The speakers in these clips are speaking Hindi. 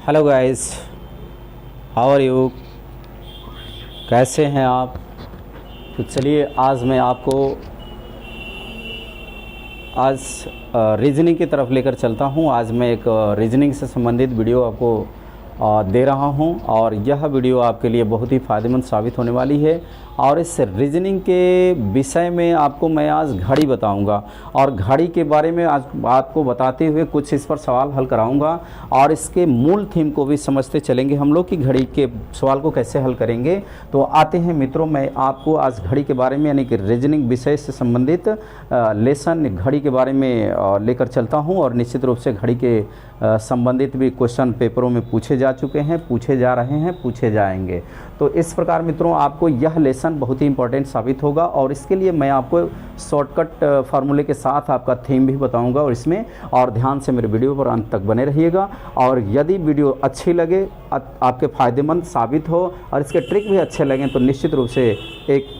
Hello guys, how are you? कैसे हैं आप? तो चलिए आज मैं आपको रीजनिंग की तरफ लेकर चलता हूं। आज मैं एक रीजनिंग से संबंधित वीडियो आपको दे रहा हूं और यह वीडियो आपके लिए बहुत ही फ़ायदेमंद साबित होने वाली है। और इस रीजनिंग के विषय में आपको मैं आज घड़ी बताऊंगा और घड़ी के बारे में आज आपको बताते हुए कुछ इस पर सवाल हल कराऊंगा और इसके मूल थीम को भी समझते चलेंगे हम लोग कि घड़ी के सवाल को कैसे हल करेंगे। तो आते हैं मित्रों, मैं आपको आज घड़ी के बारे में यानी कि रीजनिंग विषय से संबंधित लेसन घड़ी के बारे में लेकर चलता हूँ और निश्चित रूप से घड़ी के संबंधित भी क्वेश्चन पेपरों में पूछे जा चुके हैं, पूछे जा रहे हैं, पूछे जाएंगे। तो इस प्रकार मित्रों आपको यह लेसन बहुत ही इंपॉर्टेंट साबित होगा और इसके लिए मैं आपको शॉर्टकट फार्मूले के साथ आपका थीम भी बताऊंगा और इसमें और ध्यान से मेरे वीडियो पर अंत तक बने रहिएगा। और यदि वीडियो अच्छी लगे, आपके फ़ायदेमंद साबित हो और इसके ट्रिक भी अच्छे लगें तो निश्चित रूप से एक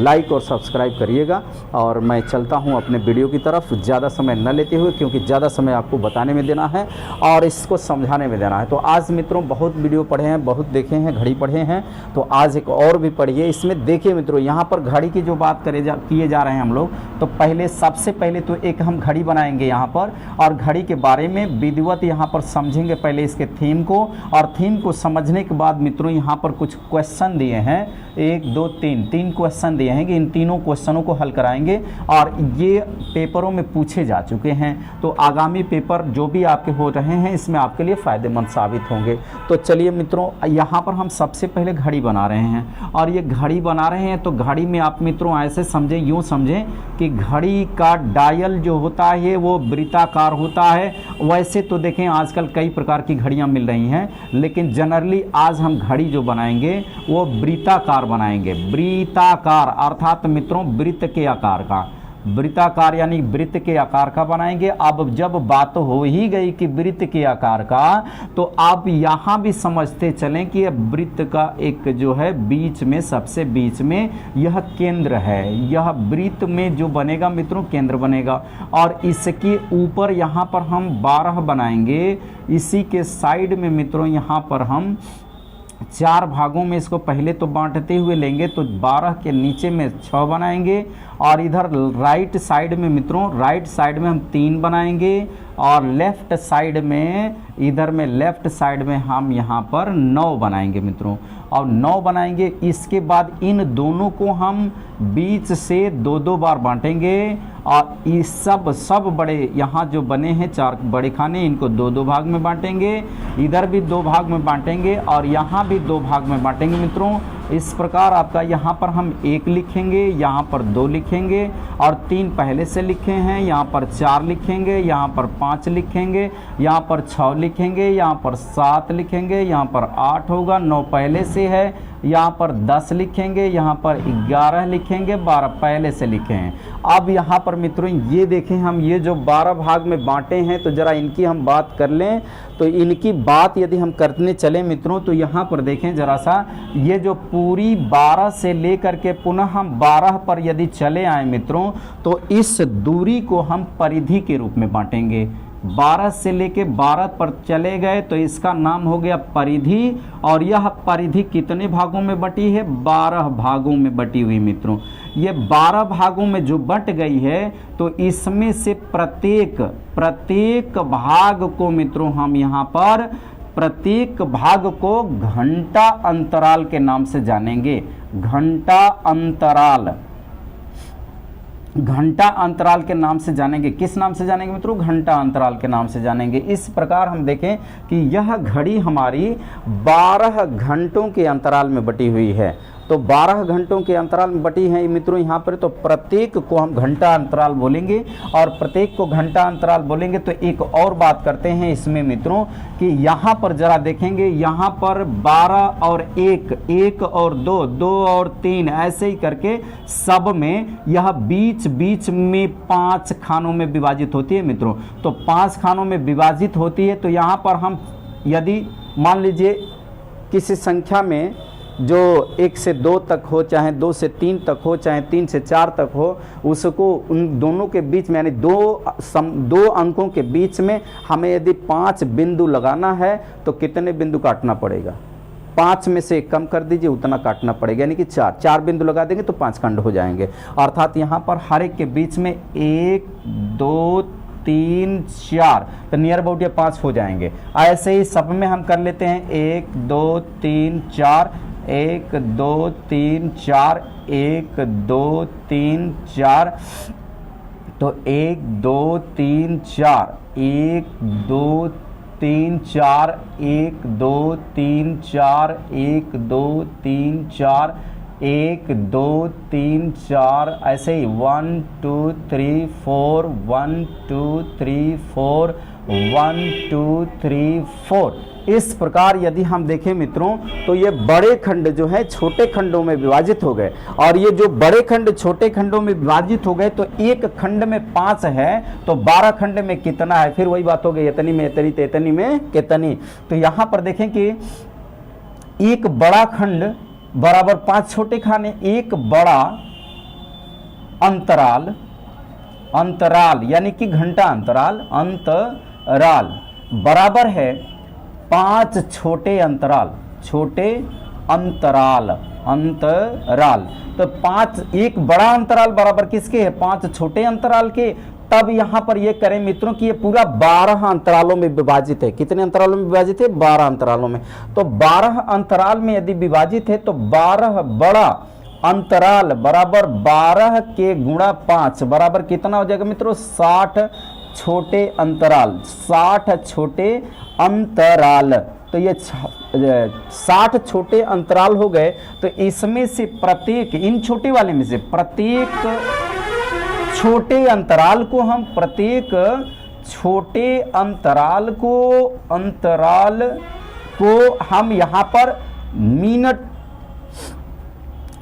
लाइक और सब्सक्राइब करिएगा। और मैं चलता हूं अपने वीडियो की तरफ ज़्यादा समय न लेते हुए, क्योंकि ज़्यादा समय आपको बताने में देना है और इसको समझाने में देना है। तो आज मित्रों बहुत वीडियो पढ़े हैं, बहुत देखे हैं, घड़ी पढ़े हैं, तो आज एक और भी पढ़िए। इसमें देखिए मित्रों, यहाँ पर घड़ी की जो बात किए जा रहे हैं हम लोग, तो सबसे पहले तो एक हम घड़ी बनाएंगे यहाँ पर और घड़ी के बारे में विधिवत यहाँ पर समझेंगे पहले इसके थीम को। और थीम को समझने के बाद मित्रों यहाँ पर कुछ क्वेश्चन दिए हैं, 1 2 3 तीन क्वेश्चन दिए हैं कि इन तीनों क्वेश्चनों को हल कराएंगे और ये पेपरों में पूछे जा चुके हैं। तो आगामी पेपर जो भी आपके हो रहे हैं इसमें आपके लिए फ़ायदेमंद साबित होंगे। तो चलिए मित्रों, यहाँ पर हम सबसे पहले घड़ी बना रहे हैं और ये घड़ी बना रहे हैं तो घड़ी में आप मित्रों ऐसे समझें, यूँ समझें कि घड़ी का डायल जो होता है वो वृत्ताकार होता है। वैसे तो देखें आजकल कई प्रकार की घड़ियाँ मिल रही हैं, लेकिन जनरली आज हम घड़ी जो बनाएंगे वो वृत्ताकार बनाएंगे। वृत्ताकार अर्थात मित्रों वृत्त के आकार का, वृत्ताकार यानी वृत्त के आकार का बनाएंगे। अब जब बात हो ही गई कि वृत्त के आकार का, तो आप यहाँ भी समझते चलें कि वृत्त का एक जो है बीच में, सबसे बीच में यह केंद्र है। यह वृत्त में जो बनेगा मित्रों केंद्र बनेगा और इसके ऊपर यहाँ पर हम 12 बनाएंगे। इसी के साइड में मित्रों यहाँ पर हम 4 भागों में इसको पहले तो बांटते हुए लेंगे, तो 12 के नीचे में 6 बनाएंगे और इधर राइट साइड में मित्रों, राइट साइड में हम 3 बनाएंगे और लेफ्ट साइड में, इधर में लेफ्ट साइड में हम यहाँ पर 9 बनाएंगे मित्रों और 9 बनाएंगे। इसके बाद इन दोनों को हम बीच से 2-2 बार बांटेंगे और ये सब बड़े यहाँ जो बने हैं 4 बड़े खाने, इनको 2-2 भाग में बांटेंगे। इधर भी 2 भाग में बांटेंगे और यहाँ भी 2 भाग में बांटेंगे मित्रों। इस प्रकार आपका यहाँ पर हम 1 लिखेंगे, यहाँ पर 2 लिखेंगे और 3 पहले से लिखे हैं, यहाँ पर 4 लिखेंगे, यहाँ पर 5 लिखेंगे, यहाँ पर 6 लिखेंगे, यहाँ पर 7 लिखेंगे, यहाँ पर 8 होगा, 9 पहले से है, यहाँ पर 10 लिखेंगे, यहाँ पर 11 लिखेंगे, 12 पहले से लिखे हैं। अब यहाँ पर मित्रों ये देखें, हम ये जो 12 भाग में बांटे हैं तो ज़रा इनकी हम बात कर लें। तो इनकी बात यदि हम करने चलें मित्रों तो यहाँ पर देखें ज़रा सा, ये जो पूरी 12 से लेकर के पुनः हम 12 पर यदि चले आए मित्रों तो इस दूरी को हम परिधि के रूप में बांटेंगे। 12 से लेके 12 पर चले गए तो इसका नाम हो गया परिधि और यह परिधि कितने भागों में बटी है? 12 भागों में बटी हुई मित्रों। ये 12 भागों में जो बट गई है तो इसमें से प्रत्येक भाग को मित्रों हम यहाँ पर प्रत्येक भाग को घंटा अंतराल के नाम से जानेंगे। घंटा अंतराल के नाम से जानेंगे। किस नाम से जानेंगे मित्रों? घंटा अंतराल के नाम से जानेंगे। इस प्रकार हम देखें कि यह घड़ी हमारी 12 घंटों के अंतराल में बटी हुई है। तो 12 घंटों के अंतराल में बटी है मित्रों यहाँ पर। तो प्रत्येक को हम घंटा अंतराल बोलेंगे और प्रत्येक को घंटा अंतराल बोलेंगे। तो एक और बात करते हैं इसमें मित्रों कि यहाँ पर जरा देखेंगे, यहाँ पर 12 और 1 और 2 और 3 ऐसे ही करके सब में यह बीच में 5 खानों में विभाजित होती है मित्रों। तो 5 खानों में विभाजित होती है। तो यहाँ पर हम यदि मान लीजिए किसी संख्या में जो 1 से 2 तक हो, चाहे 2 से 3 तक हो, चाहे 3 से 4 तक हो, उसको उन दोनों के बीच में यानी दो अंकों के बीच में हमें यदि 5 बिंदु लगाना है तो कितने बिंदु काटना पड़ेगा? 5 में से कम कर दीजिए, उतना काटना पड़ेगा, यानी कि 4 बिंदु लगा देंगे तो 5 खंड हो जाएंगे। अर्थात यहाँ पर हर एक के बीच में 1 2 3 4 तो नियर अबाउट ये 5 हो जाएंगे। ऐसे ही सब में हम कर लेते हैं 1 2 3 4 1 2 3 4 1 2 3 4 तो 1 2 3 4 1 2 3 4 1 2 3 4 1 2 3 4 1 2 3 4 ऐसे ही 1 2 3 4 1 2 3 4 1 2 3 4 इस प्रकार यदि हम देखें मित्रों तो ये बड़े खंड जो है छोटे खंडों में विभाजित हो गए, और ये जो बड़े खंड छोटे खंडों में विभाजित हो गए तो एक खंड में 5 है तो 12 खंड में कितना है? फिर वही बात हो गई, इतनी में इतनी तो इतनी में कितनी। तो यहां पर देखें कि एक बड़ा खंड बराबर 5 छोटे खाने, एक बड़ा अंतराल यानी कि घंटा अंतराल बराबर है 5 छोटे अंतराल तो 5 एक बड़ा अंतराल बराबर किसके है? 5 छोटे अंतराल के। तब यहां पर ये करें मित्रों कि ये पूरा 12 अंतरालों में विभाजित है। कितने अंतरालों में विभाजित है? 12 अंतरालों में। तो 12 अंतराल में यदि विभाजित है तो 12 बड़ा अंतराल बराबर 12 के गुणा 5 बराबर कितना हो जाएगा मित्रों? 60 छोटे अंतराल। तो ये 60 छोटे अंतराल हो गए। तो इसमें से प्रत्येक, इन छोटे वाले में से प्रत्येक छोटे अंतराल को हम यहाँ पर मिनट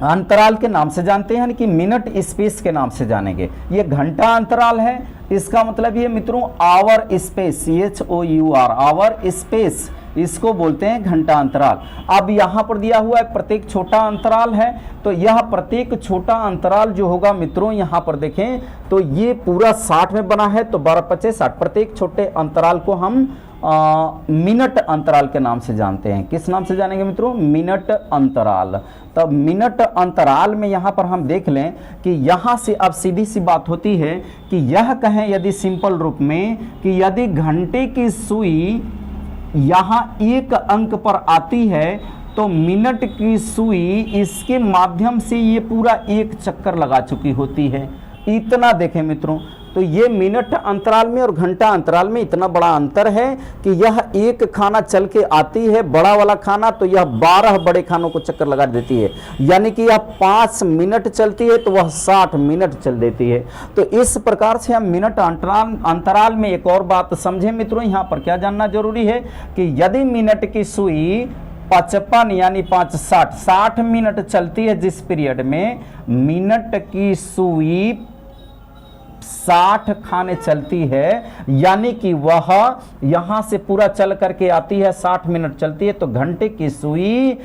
अंतराल के नाम से जानते हैं, यानी कि मिनट स्पेस के नाम से जानेंगे। ये घंटा अंतराल है, इसका मतलब ये मित्रों hour space, CHOUR hour space, इसको बोलते हैं घंटा अंतराल। अब यहाँ पर दिया हुआ है प्रत्येक छोटा अंतराल है, तो यह प्रत्येक छोटा अंतराल जो होगा मित्रों यहाँ पर देखें तो ये पूरा 60 में बना है, तो 12 25 60। प्रत्येक छोटे अंतराल को हम मिनट अंतराल के नाम से जानते हैं। किस नाम से जानेंगे मित्रों? मिनट अंतराल। तब मिनट अंतराल में यहाँ पर हम देख लें कि यहाँ से अब सीधी सी बात होती है कि यह कहें यदि सिंपल रूप में कि यदि घंटे की सुई यहाँ एक अंक पर आती है तो मिनट की सुई इसके माध्यम से ये पूरा एक चक्कर लगा चुकी होती है। इतना देखें मित्रों, तो ये मिनट अंतराल में और घंटा अंतराल में इतना बड़ा अंतर है कि यह एक खाना चल के आती है बड़ा वाला खाना, तो यह 12 बड़े खानों को चक्कर लगा देती है, यानी कि यह 5 मिनट चलती है तो वह 60 मिनट चल देती है। तो इस प्रकार से हम मिनट अंतराल में एक और बात समझें मित्रों, यहाँ पर क्या जानना जरूरी है कि यदि मिनट की सुई 55 यानी 5 60 मिनट चलती है, जिस पीरियड में मिनट की सुई 60 खाने चलती है, यानी कि वह यहां से पूरा चल करके आती है 60 मिनट चलती है, तो घंटे की सुई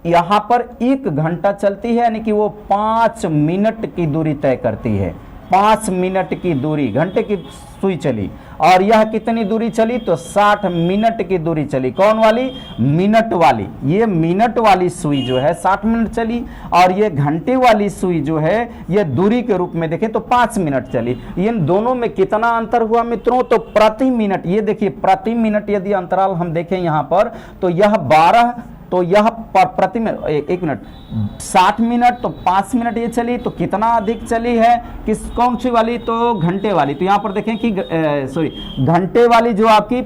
यहां पर 1 घंटा चलती है, यानी कि वो 5 मिनट की दूरी तय करती है। 5 मिनट की दूरी घंटे की सुई चली, और यह कितनी दूरी चली? तो 60 मिनट की दूरी चली। कौन वाली? मिनट वाली। ये मिनट वाली सुई जो है 60 मिनट चली, और ये घंटे वाली सुई जो है ये दूरी के रूप में देखें तो 5 मिनट चली। इन दोनों में कितना अंतर हुआ मित्रों? तो प्रति मिनट, ये देखिए प्रति मिनट यदि अंतराल हम देखें यहाँ पर तो यह 12, तो यह प्रति मिनट 1 मिनट 60 मिनट, तो 5 मिनट ये चली, तो कितना अधिक चली है? कौन सी वाली? तो घंटे वाली। तो यहाँ पर देखें कि घंटे वाली जो आपकी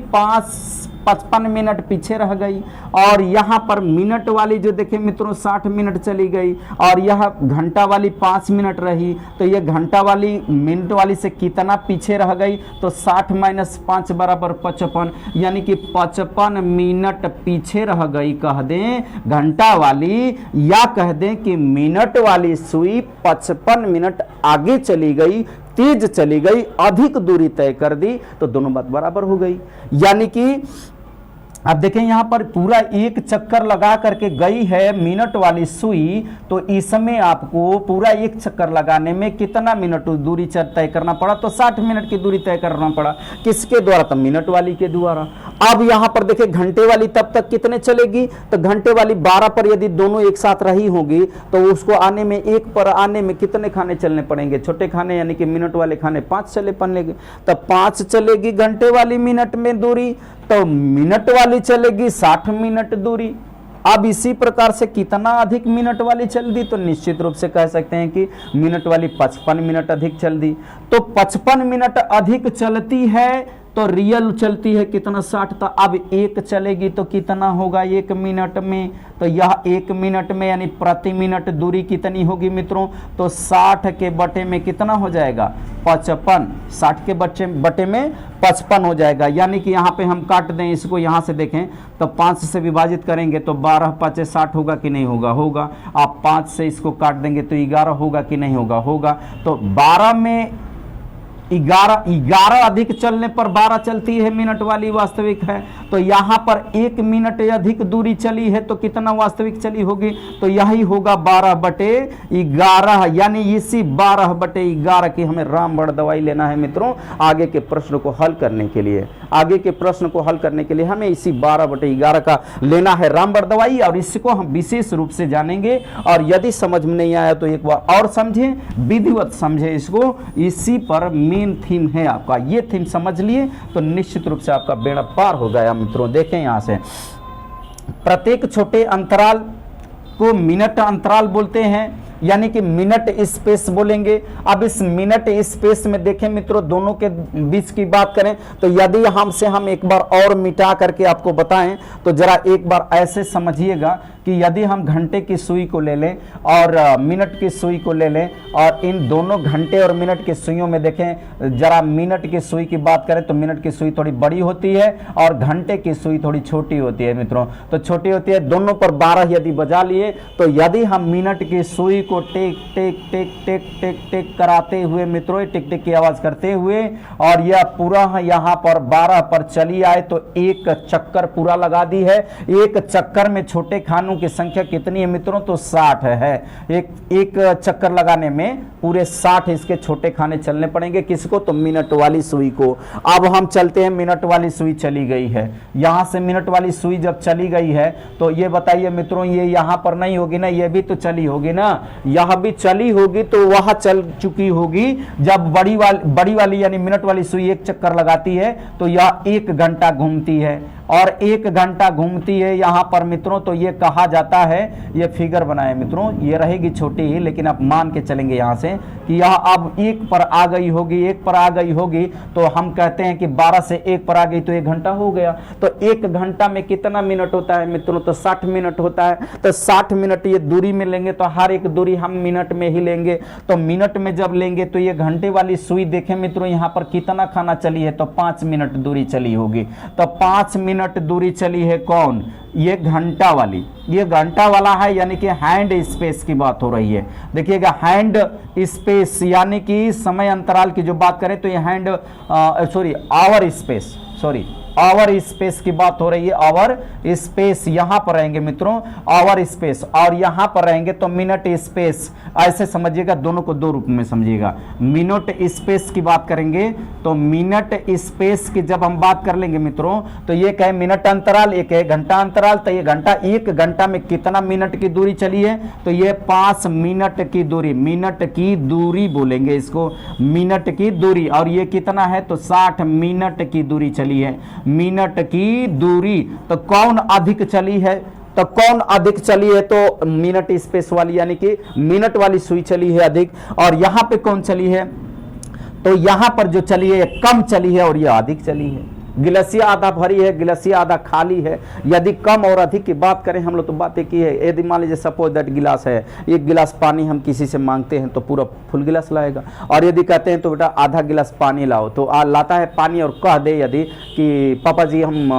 55 मिनट पीछे रह गई, और यहाँ पर मिनट वाली जो देखें मित्रों 60 मिनट चली गई, और यह घंटा वाली 5 मिनट रही, तो यह घंटा वाली मिनट वाली से कितना पीछे रह गई? तो 60 - 5 बराबर 55, यानी कि 55 मिनट पीछे रह गई कह दें घंटा वाली, या कह दें कि मिनट वाली सुई 55 मिनट आगे चली गई, तेज चली गई, अधिक दूरी तय कर दी, तो दोनों बात बराबर हो गई। यानी कि अब देखें यहाँ पर पूरा एक चक्कर लगा करके गई है मिनट वाली सुई, तो इसमें आपको पूरा एक चक्कर लगाने में कितना मिनट दूरी तय करना पड़ा, तो 60 मिनट की दूरी तय करना पड़ा। किसके द्वारा, तो मिनट वाली के द्वारा। अब यहाँ पर देखें घंटे वाली तब तक कितने चलेगी, तो घंटे वाली 12 पर यदि दोनों एक साथ रही होगी तो उसको आने में, एक पर आने में कितने खाने चलने पड़ेंगे, छोटे खाने यानी कि मिनट वाले खाने 5 चले पड़ेंगे, तब 5 चलेगी घंटे वाली मिनट में दूरी, तो मिनट वाली चलेगी 60 मिनट दूरी। अब इसी प्रकार से कितना अधिक मिनट वाली चल दी, तो निश्चित रूप से कह सकते हैं कि मिनट वाली 55 मिनट अधिक चल दी। तो 55 मिनट अधिक चलती है तो रियल चलती है कितना, 60 था। अब एक चलेगी तो कितना होगा 1 मिनट में, तो यह 1 मिनट में यानी प्रति मिनट दूरी कितनी होगी मित्रों, तो 60 के बटे में कितना हो जाएगा 55, 60 के बटे में 55 हो जाएगा। यानी कि यहाँ पे हम काट दें इसको, यहाँ से देखें तो 5 से विभाजित करेंगे तो 12 5 60 होगा कि नहीं होगा, होगा। आप 5 से इसको काट देंगे तो 11 होगा कि नहीं होगा, होगा। तो 12 में 11 अधिक चलने पर 12 चलती है मिनट वाली वास्तविक है, तो यहाँ पर 1 मिनट अधिक दूरी चली है तो कितना वास्तविक चली होगी, तो यही होगा 12/11, यानी इसी 12/11 की हमें रामबाण दवाई लेना है मित्रों। आगे के प्रश्न को हल करने के लिए, आगे के प्रश्न को हल करने के लिए हमें इसी 12/11 का लेना है रामबाण दवाई, और इसको हम विशेष रूप से जानेंगे। और यदि समझ में नहीं आया तो एक बार और समझें, विधिवत समझें इसको। इसी पर मेन थीम है आपका, ये थीम समझ लिए तो निश्चित रूप से आपका बेड़ा पार हो गया मित्रों। देखें यहां से, प्रत्येक छोटे अंतराल को मिनट अंतराल बोलते हैं, यानी कि मिनट स्पेस बोलेंगे। अब इस मिनट स्पेस में देखें मित्रों, दोनों के बीच की बात करें तो यदि हमसे हम एक बार और मिटा करके आपको बताएं तो जरा एक बार ऐसे समझिएगा कि यदि हम घंटे की सुई को ले लें और मिनट की सुई को ले लें, और इन दोनों घंटे और मिनट की सुइयों में देखें, जरा मिनट की सुई की बात करें तो मिनट की सुई थोड़ी बड़ी होती है और घंटे की सुई थोड़ी छोटी होती है मित्रों। तो छोटी होती है, दोनों पर 12 यदि बजा लिए तो यदि हम मिनट की सुई को टेक टेक टेक टेक टेक टेक कराते हुए मित्रों, टिक टिक की आवाज करते हुए, और यह पूरा यहाँ पर 12 पर चली आए तो एक चक्कर पूरा लगा दी है। एक चक्कर में छोटे खानों की संख्या कितनी है मित्रों, तो 60 है। एक चक्कर लगाने में पूरे 60 इसके छोटे खाने चलने पड़ेंगे। किसको, तो मिनट वाली सुई को। अब हम चलते हैं, मिनट वाली सुई चली गई है। यहां से मिनट वाली सुई जब चली गई है तो ये बताइए मित्रों, ये यहां पर नहीं होगी ना, ये भी तो चली होगी ना, यह भी चली होगी, तो वह चल चुकी होगी जब बड़ी वाली यानी मिनट वाली सुई एक चक्कर लगाती है तो यह 1 घंटा घूमती है, और 1 घंटा घूमती है यहां पर मित्रों। तो ये कहा जाता है, ये फिगर बनाए मित्रों, ये रहेगी छोटी ही, लेकिन आप मान के चलेंगे यहां से कि यह अब 1 पर आ गई होगी, 1 पर आ गई होगी, तो हम कहते हैं कि 12 से 1 पर आ गई तो 1 घंटा हो गया। तो 1 घंटा में कितना मिनट होता है मित्रों, तो 60 मिनट होता है। तो 60 मिनट ये दूरी में लेंगे तो हर एक दूरी हम मिनट में ही लेंगे। तो मिनट में जब लेंगे तो ये घंटे वाली सुई देखें मित्रों, यहां पर कितना खाना चली है, तो 5 मिनट दूरी चली होगी। तो 5 मिनट दूरी चली है कौन, ये घंटा वाली, ये घंटा वाला है, यानी कि हैंड स्पेस की बात हो रही है। देखिएगा हैंड स्पेस यानी कि समय अंतराल की जो बात करें तो ये hand hour space, hour space की बात हो रही है। आवर स्पेस यहां पर रहेंगे मित्रों, आवर स्पेस, और यहां पर रहेंगे तो मिनट स्पेस। ऐसे समझिएगा, दोनों को 2 रूप में समझिएगा। मिनट स्पेस की बात करेंगे तो मिनट स्पेस की जब हम बात कर लेंगे मित्रों, तो ये कहे मिनट अंतराल, एक है घंटा अंतराल। तो ये घंटा, 1 घंटा में कितना मिनट की दूरी चली है, तो ये 5 मिनट की दूरी, मिनट की दूरी बोलेंगे इसको, मिनट की दूरी। और ये कितना है, तो 60 मिनट की दूरी चली है, मिनट की दूरी। तो कौन अधिक चली है, तो कौन अधिक चली है, तो मिनट स्पेस वाली यानी कि मिनट वाली सुई चली है अधिक। और यहां पे कौन चली है, तो यहां पर जो चली है कम चली है और यह अधिक चली है। गिलासिया आधा भरी है, गिलासिया आधा खाली है। यदि कम और अधिक की बात करें, हम लोग तो बातें की है, यदि मान लीजिए सपोज दैट गिलास है, 1 गिलास पानी हम किसी से मांगते हैं तो पूरा फुल गिलास लाएगा, और यदि कहते हैं तो बेटा आधा गिलास पानी लाओ तो लाता है पानी, और कह दे यदि कि पापा जी हम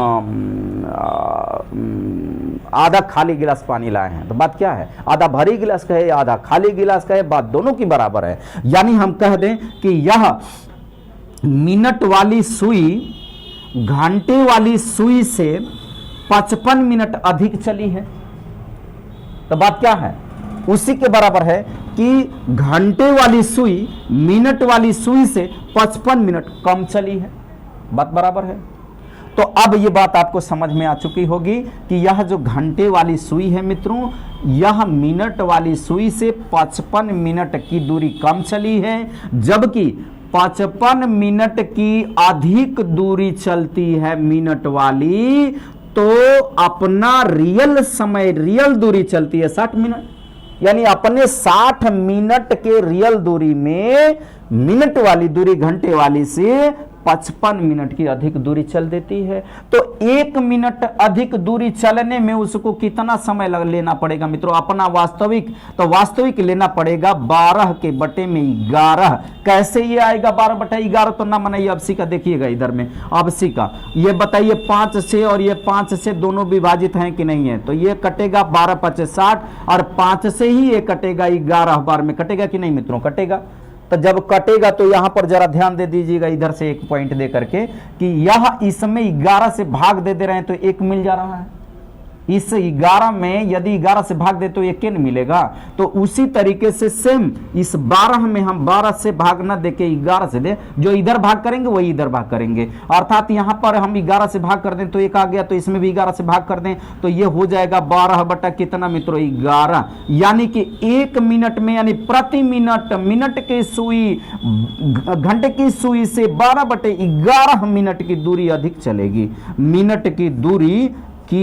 आधा खाली गिलास पानी लाए हैं, तो बात क्या है, आधा भरी गिलास कहे या आधा खाली गिलास कहे, बात दोनों की बराबर है। यानी हम कह दें कि यह मिनट वाली सुई घंटे वाली सुई से 55 मिनट अधिक चली है। तो बात क्या है, उसी के बराबर है कि घंटे वाली सुई मिनट वाली सुई से 55 मिनट कम चली है। बात बराबर है। तो अब ये बात आपको समझ में आ चुकी होगी कि यह जो घंटे वाली सुई है मित्रों, यह मिनट वाली सुई से 55 मिनट की दूरी कम चली है, जबकि 55 मिनट की अधिक दूरी चलती है मिनट वाली, तो अपना रियल समय, रियल दूरी चलती है 60 मिनट। यानी अपने 60 मिनट के रियल दूरी में मिनट वाली दूरी घंटे वाली से 55 मिनट की अधिक दूरी चल देती है। तो 1 मिनट अधिक दूरी चलने में उसको कितना समय लेना पड़ेगा मित्रों, अपना वास्तविक, तो वास्तविक लेना पड़ेगा 12 के बटे में 11। कैसे ये आएगा 12 बटे 11, तो ना मनाइए अब सी का, देखिएगा इधर में अब सी का, ये बताइए 5 से और ये 5 से दोनों विभाजित हैं कि नहीं है, तो ये कटेगा 12 5 60 और 5 से ही ये कटेगा 11 बार में, कटेगा कि नहीं मित्रों, कटेगा। तो जब कटेगा तो यहां पर जरा ध्यान दे दीजिएगा इधर से एक पॉइंट दे करके कि यह इसमें 11 से भाग दे रहे हैं तो 1 मिल जा रहा है। इस 11 में यदि 11 से भाग दे तो 1 न मिलेगा। तो उसी तरीके से सेम इस 12 में हम 12 से भाग ना दे के 11 से दे, जो इधर भाग करेंगे वही इधर भाग करेंगे। अर्थात यहां पर हम 11 से भाग कर दें तो 1 आ गया, तो इसमें भी 11 से भाग कर दें तो ये हो जाएगा 12 बटा कितना मित्रों, 11। यानी कि 1 मिनट में, यानी प्रति मिनट, मिनट की सुई घंटे की सुई से 12 बटे 11 मिनट की दूरी अधिक चलेगी, मिनट की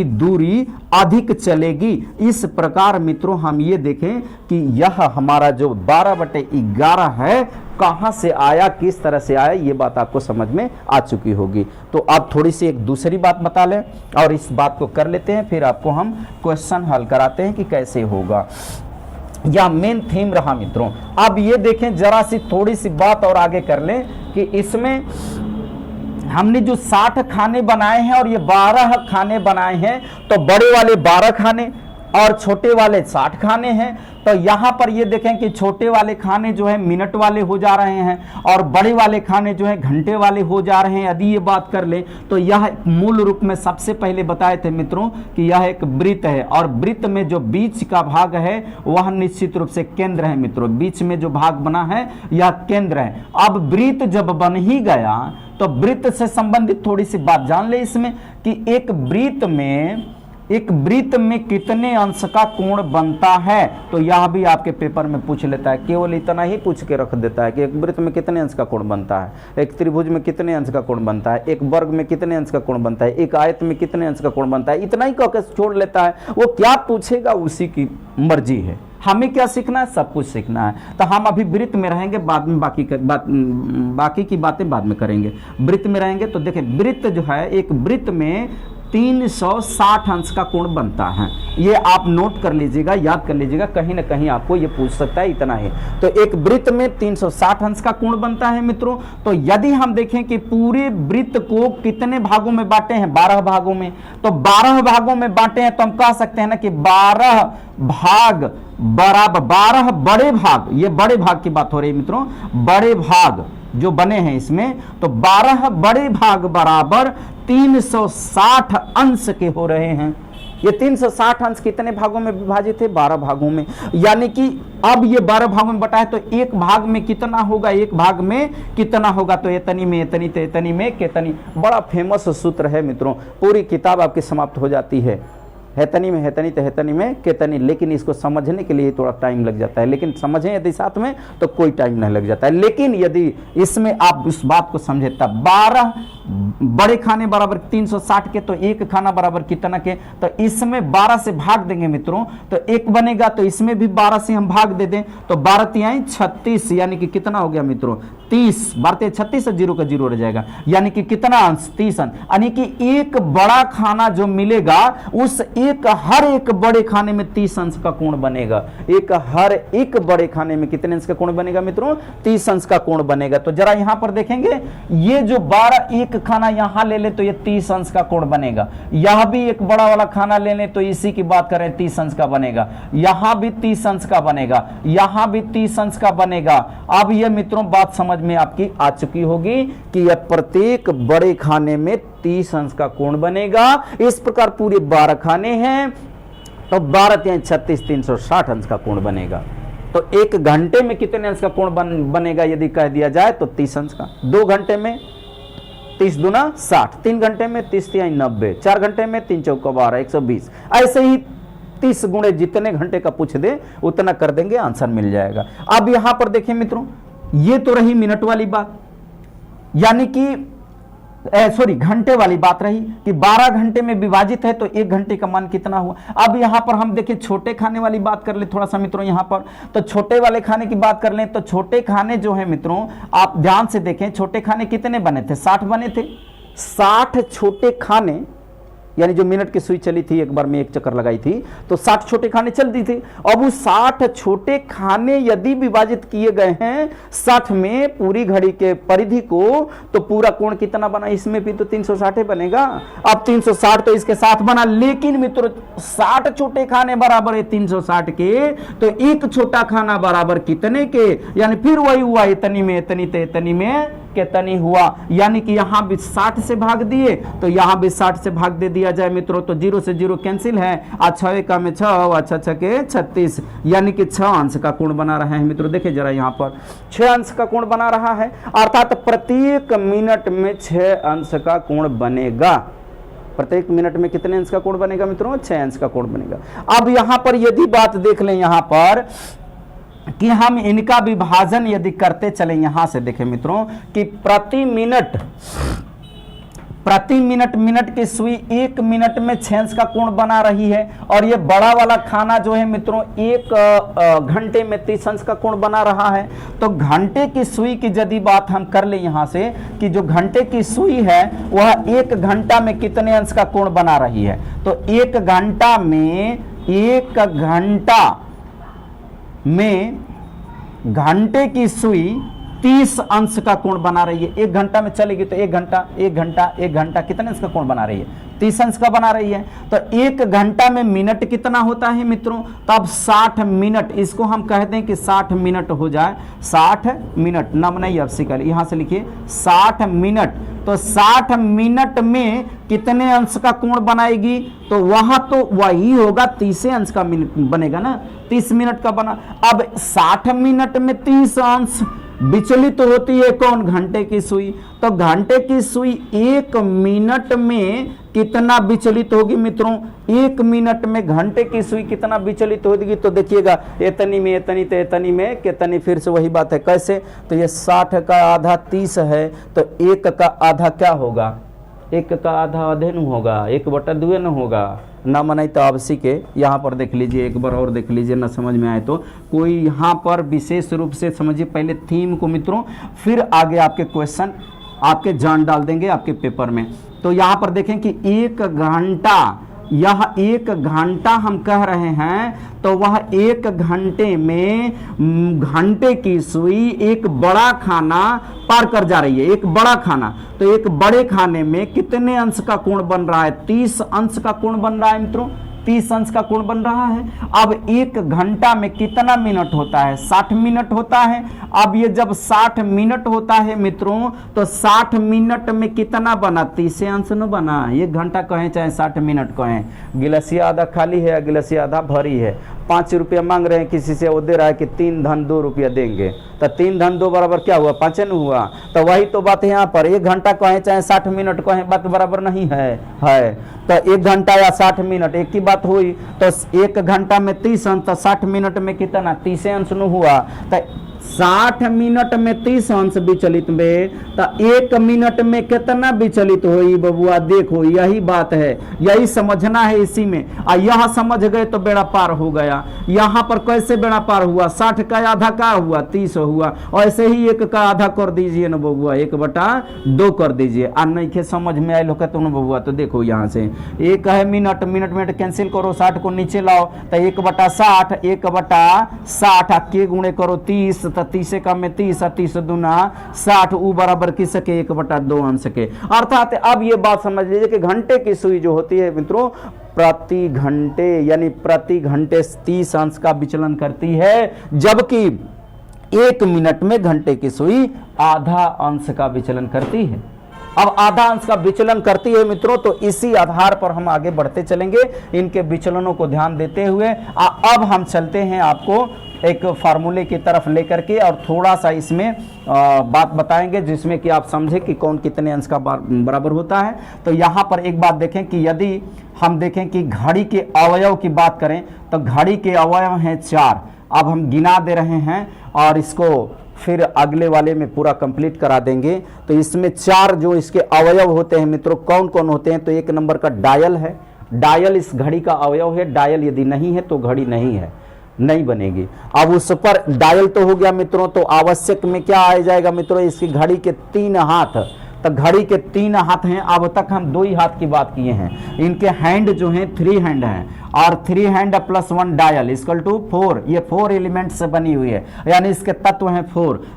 दूरी अधिक चलेगी। इस प्रकार मित्रों हम ये देखें कि यह हमारा जो 12 बटे 11 है कहां से आया, किस तरह से आया, ये बात आपको समझ में आ चुकी होगी। तो अब थोड़ी सी एक दूसरी बात बता लें और इस बात को कर लेते हैं, फिर आपको हम क्वेश्चन हल कराते हैं कि कैसे होगा। यह मेन थीम रहा मित्रों। अब ये देखें, जरा सी थोड़ी सी बात और आगे कर लें कि इसमें हमने जो 60 खाने बनाए हैं और ये 12 खाने बनाए हैं, तो बड़े वाले 12 खाने और छोटे वाले 60 खाने हैं। तो यहां पर ये देखें कि छोटे वाले खाने जो है मिनट वाले हो जा रहे हैं और बड़े वाले खाने जो है घंटे वाले हो जा रहे हैं। यदि ये बात कर ले तो यह मूल रूप में सबसे पहले बताए थे मित्रों कि यह एक वृत्त है और वृत्त में जो बीच का भाग है वह निश्चित रूप से केंद्र है मित्रों। बीच में जो भाग बना है यह केंद्र है। अब वृत्त जब बन ही गया तो वृत्त से संबंधित थोड़ी सी बात जान ले इसमें कि एक वृत्त में कितने अंश का कोण बनता है। तो यह भी आपके पेपर में पूछ लेता है, केवल इतना ही पूछ के रख देता है कि एक वृत्त में कितने अंश का कोण बनता है, एक त्रिभुज में कितने अंश का कोण बनता है, एक वर्ग में कितने अंश का कोण बनता है, एक आयत में कितने अंश का कोण बनता है, इतना ही कहकर छोड़ लेता है। वो क्या पूछेगा उसी की मर्जी है। हमें क्या सीखना है, सब कुछ सीखना है। तो हम अभी वृत्त में रहेंगे, बाद में बाकी की बातें बाद में करेंगे। वृत्त में रहेंगे तो देखिए, वृत्त जो है, एक वृत्त में 360 अंश का कोण बनता है। ये आप नोट कर लीजिएगा, याद कर लीजिएगा, कहीं ना कहीं आपको ये पूछ सकता है, इतना है। तो एक वृत्त में 360 अंश का कोण बनता है मित्रों। तो यदि हम देखें कि पूरे वृत्त को कितने भागों में बांटे हैं, 12 भागों में, तो 12 भागों में बांटे हैं तो हम कह सकते हैं ना कि 12 भाग बराबर 12 बड़े भाग, ये बड़े भाग की बात हो रही है मित्रों, बड़े भाग जो बने हैं इसमें, तो 12 बड़े भाग बराबर 360 अंश के हो रहे हैं। ये 360 अंश कितने भागों में विभाजित है, 12 भागों में। यानी कि अब ये 12 भागों में बटा है तो एक भाग में कितना होगा, एक भाग में कितना होगा, तो एतनी में एतनी, तो एतनी में केतनी। बड़ा फेमस सूत्र है मित्रों, पूरी किताब आपकी समाप्त हो जाती है। हेतनी में हेतनी तो हेतनी में केतनी, लेकिन इसको समझने के लिए थोड़ा टाइम लग जाता है। लेकिन समझें यदि साथ में तो कोई टाइम नहीं लग जाता है। लेकिन यदि इसमें आप उस बात को समझे तब 12 बड़े खाने बराबर 360 के, तो एक खाना बराबर कितना के, तो इसमें 12 से भाग देंगे मित्रों तो 1 बनेगा। तो इसमें भी 12 से हम भाग दे दें तो 12 तिहाई 36, यानी कि कितना हो गया मित्रों, 30। 12 36 से 0 का 0 रह जाएगा, यानी कि कितना अंश, 30 अंश। यानी कि एक बड़ा खाना जो मिलेगा उस हर एक बड़े खाने में 30 अंश का कोण बनेगा। हर एक बड़े खाने में कितने अंश का कोण बनेगा मित्रों, 30 अंश का कोण बनेगा। तो जरा यहां पर देखेंगे, ये जो 12 एक खाना यहां ले ले तो ये 30 अंश का कोण बनेगा। यहां भी एक बड़ा वाला खाना ले ले तो इसी की बात करें 30 अंश का बनेगा। यहां भी 30 अंश का बनेगा, यहां भी 30 अंश का बनेगा। अब ये मित्रों बात समझ में आपकी आ चुकी होगी कि यह प्रत्येक बड़े खाने में 30 अंश का कोण बनेगा। इस प्रकार पूरे 12 खाने हैं तो 12 36 360 अंश का कोण बनेगा। तो 1 घंटे में कितने अंश का कोण बनेगा यदि कह दिया जाए तो 30 अंश का। 2 घंटे में 30 दूना 60, 3 घंटे में 30 तिहाई 90, 4 घंटे में 3 चौका 12 120। ऐसे ही 30 गुणे जितने घंटे का पूछ दे उतना कर देंगे, आंसर मिल जाएगा। अब यहां पर देखिए मित्रों, ये तो रही मिनट वाली बात, यानी कि सॉरी घंटे वाली बात रही कि 12 घंटे में विभाजित है तो 1 घंटे का मान कितना हुआ। अब यहां पर हम देखिए छोटे खाने वाली बात कर ले थोड़ा सा मित्रों। यहां पर तो छोटे वाले खाने की बात कर लें तो छोटे खाने जो है मित्रों, आप ध्यान से देखें, छोटे खाने कितने बने थे? 60 बने थे। 60 छोटे खाने, यानी जो मिनट की सुई चली थी, एक बार में एक चक्कर लगाई थी तो 60 छोटे खाने चलती थी। अब वो 60 छोटे खाने यदि विभाजित किए गए हैं 60 में पूरी घड़ी के परिधि को, तो पूरा कोण कितना बना? इसमें भी तो 360 बनेगा। अब 360 तो इसके साथ बना, लेकिन मित्रों 60 छोटे खाने बराबर है 360 के, तो एक छोटा खाना बराबर कितने के? यानी फिर वही हुआ, इतनी में इतनी ते इतनी में कितनी हुआ, यानी कि यहां भी 60 से भाग दिए तो यहां भी 60 से भाग दे दिया जाए मित्रों, तो 0 से 0 कैंसिल है। 6 का में 6, अच्छा 6 के 36, यानी कि 6 अंश का कोण बना रहा है मित्रों। देखिए जरा यहां पर 6 अंश का कोण बना रहा है, अर्थात प्रत्येक मिनट में 6 अंश का कोण बनेगा। प्रत्येक मिनट में कितने अंश का कोण बनेगा मित्रों? 6 अंश का कोण बनेगा। अब यहां पर यदि बात देख लें यहां पर कि हम इनका विभाजन यदि करते चले, यहां से देखें मित्रों कि प्रति मिनट की सुई 1 मिनट में 6 अंश का कोण बना रही है, और ये बड़ा वाला खाना जो है मित्रों 1 घंटे में 30 अंश का कोण बना रहा है। तो घंटे की सुई की यदि बात हम कर ले यहां से कि जो घंटे की सुई है वह 1 घंटा में कितने अंश का कोण बना रही है, तो 1 घंटा में घंटे की सुई 30 अंश का कोण बना रही है। 1 घंटा में चलेगी तो 1 घंटा कितने अंश का कोण बना रही है? 30 अंश का बना रही है। तो 1 घंटा में मिनट कितना होता है मित्रों? तो अब 60 मिनट, इसको हम कह दें कि 60 मिनट हो जाए। 60 मिनट नाम नहीं अब सिकल, यहां से लिखिए 60 मिनट। तो 60 मिनट में कितने अंश का कोण बनाएगी? तो वहां तो वही होगा, 30 अंश का बनेगा ना, 30 मिनट का बना। अब 60 मिनट में 30 अंश विचलित तो होती है कौन? घंटे की सुई। तो घंटे की सुई 1 मिनट में कितना विचलित होगी मित्रों? 1 मिनट में घंटे की सुई कितना विचलित होगी? तो देखिएगा इतनी में इतनी तो इतनी में कितनी, फिर से वही बात है। कैसे? तो ये 60 का आधा 30 है, तो 1 का आधा क्या होगा? 1 का आधा आधे न होगा, 1/2 न होगा ना मनाई। तो आवश्यक के यहाँ पर देख लीजिए, एक बार और देख लीजिए, ना समझ में आए तो कोई यहाँ पर विशेष रूप से समझिए पहले थीम को मित्रों, फिर आगे आपके क्वेश्चन आपके जान डाल देंगे आपके पेपर में। तो यहाँ पर देखें कि 1 घंटा, यह 1 घंटा हम कह रहे हैं, तो वह 1 घंटे में घंटे की सुई एक बड़ा खाना पार कर जा रही है, एक बड़ा खाना। तो एक बड़े खाने में कितने अंश का कोण बन रहा है? 30 अंश का कोण बन रहा है मित्रों, 30 अंश का कोण बन रहा है। अब 1 घंटा में कितना मिनट होता है? 60 मिनट होता है। अब ये जब 60 मिनट होता है मित्रों, तो 60 मिनट में कितना बना? 30 अंश न बना। 1 घंटा कहें चाहे 60 मिनट कहें, गिलासिया आधा खाली है या गिलासिया आधा भरी है। 5 रुपया मांग रहे हैं किसी से, वो दे रहा है कि 3 धन 2 रुपया देंगे, तो 3 धन 2 बराबर क्या हुआ? 5 न हुआ। तो वही तो बात है यहाँ पर, 1 घंटा कहें चाहे 60 मिनट कहें, बात बराबर नहीं है। तो 1 घंटा या 60 मिनट एक ही बात हुई। तो 1 घंटा में 30 अंश, तो 60 मिनट में कितना? 30 अंश न हुआ। तो 60 मिनट में 30 अंश विचलित में, तो 1 मिनट में कितना विचलित होई बबुआ? देखो यही बात है, यही समझना है इसी में। यह समझ गए तो बेड़ा पार हो गया। यहाँ पर कैसे बेड़ा पार हुआ? 60 का आधा का हुआ? 30 हुआ। और ऐसे ही 1 का आधा कर दीजिए ना बबुआ, 1/2 कर दीजिए। नहीं के समझ में आए लोग तो ना बबुआ, तो देखो यहाँ से 1 है मिनट, मिनट कैंसिल करो, 60 को नीचे लाओ, तो 1/60, 1/60 के गुणे करो 30, तो 30 का में 30, 30 दूना 60, उ बराबर किस के? 1/2 अंश के। अर्थात अब ये बात समझ लीजिए कि घंटे की सुई जो होती है मित्रों, प्रति घंटे यानी प्रति घंटे 30 अंश का विचलन करती है, जबकि 1 मिनट में घंटे की सुई आधा अंश का विचलन करती है। अब आधा अंश का विचलन करती है मित्रों, तो इसी आधार पर हम आगे बढ़ते चलेंगे इनके विचलनों को ध्यान देते हुए। अब हम चलते हैं आपको एक फार्मूले की तरफ लेकर के और थोड़ा सा इसमें बात बताएंगे जिसमें कि आप समझे कि कौन कितने अंश का बराबर होता है। तो यहाँ पर एक बात देखें कि यदि हम देखें कि घड़ी के अवयव की बात करें तो घड़ी के अवयव हैं 4। अब हम गिना दे रहे हैं और इसको फिर अगले वाले में पूरा कंप्लीट करा देंगे। तो इसमें 4 जो इसके अवयव होते हैं मित्रों कौन कौन होते हैं, तो एक नंबर का डायल है। डायल इस घड़ी का अवयव है। डायल यदि नहीं है तो घड़ी नहीं है, नहीं बनेगी। अब उस पर डायल तो हो गया मित्रों, तो आवश्यक में क्या आ जाएगा मित्रों, इसकी घड़ी के 3 हाथ। तो घड़ी के 3 हाथ हैं। अब तक हम 2 ही हाथ की बात किए हैं। इनके हैंड जो हैं 3 हैंड हैं और 3 hand plus 1 dial equal to 4। ये 4 एलिमेंट से बनी हुई है, यानी इसके तत्व हैं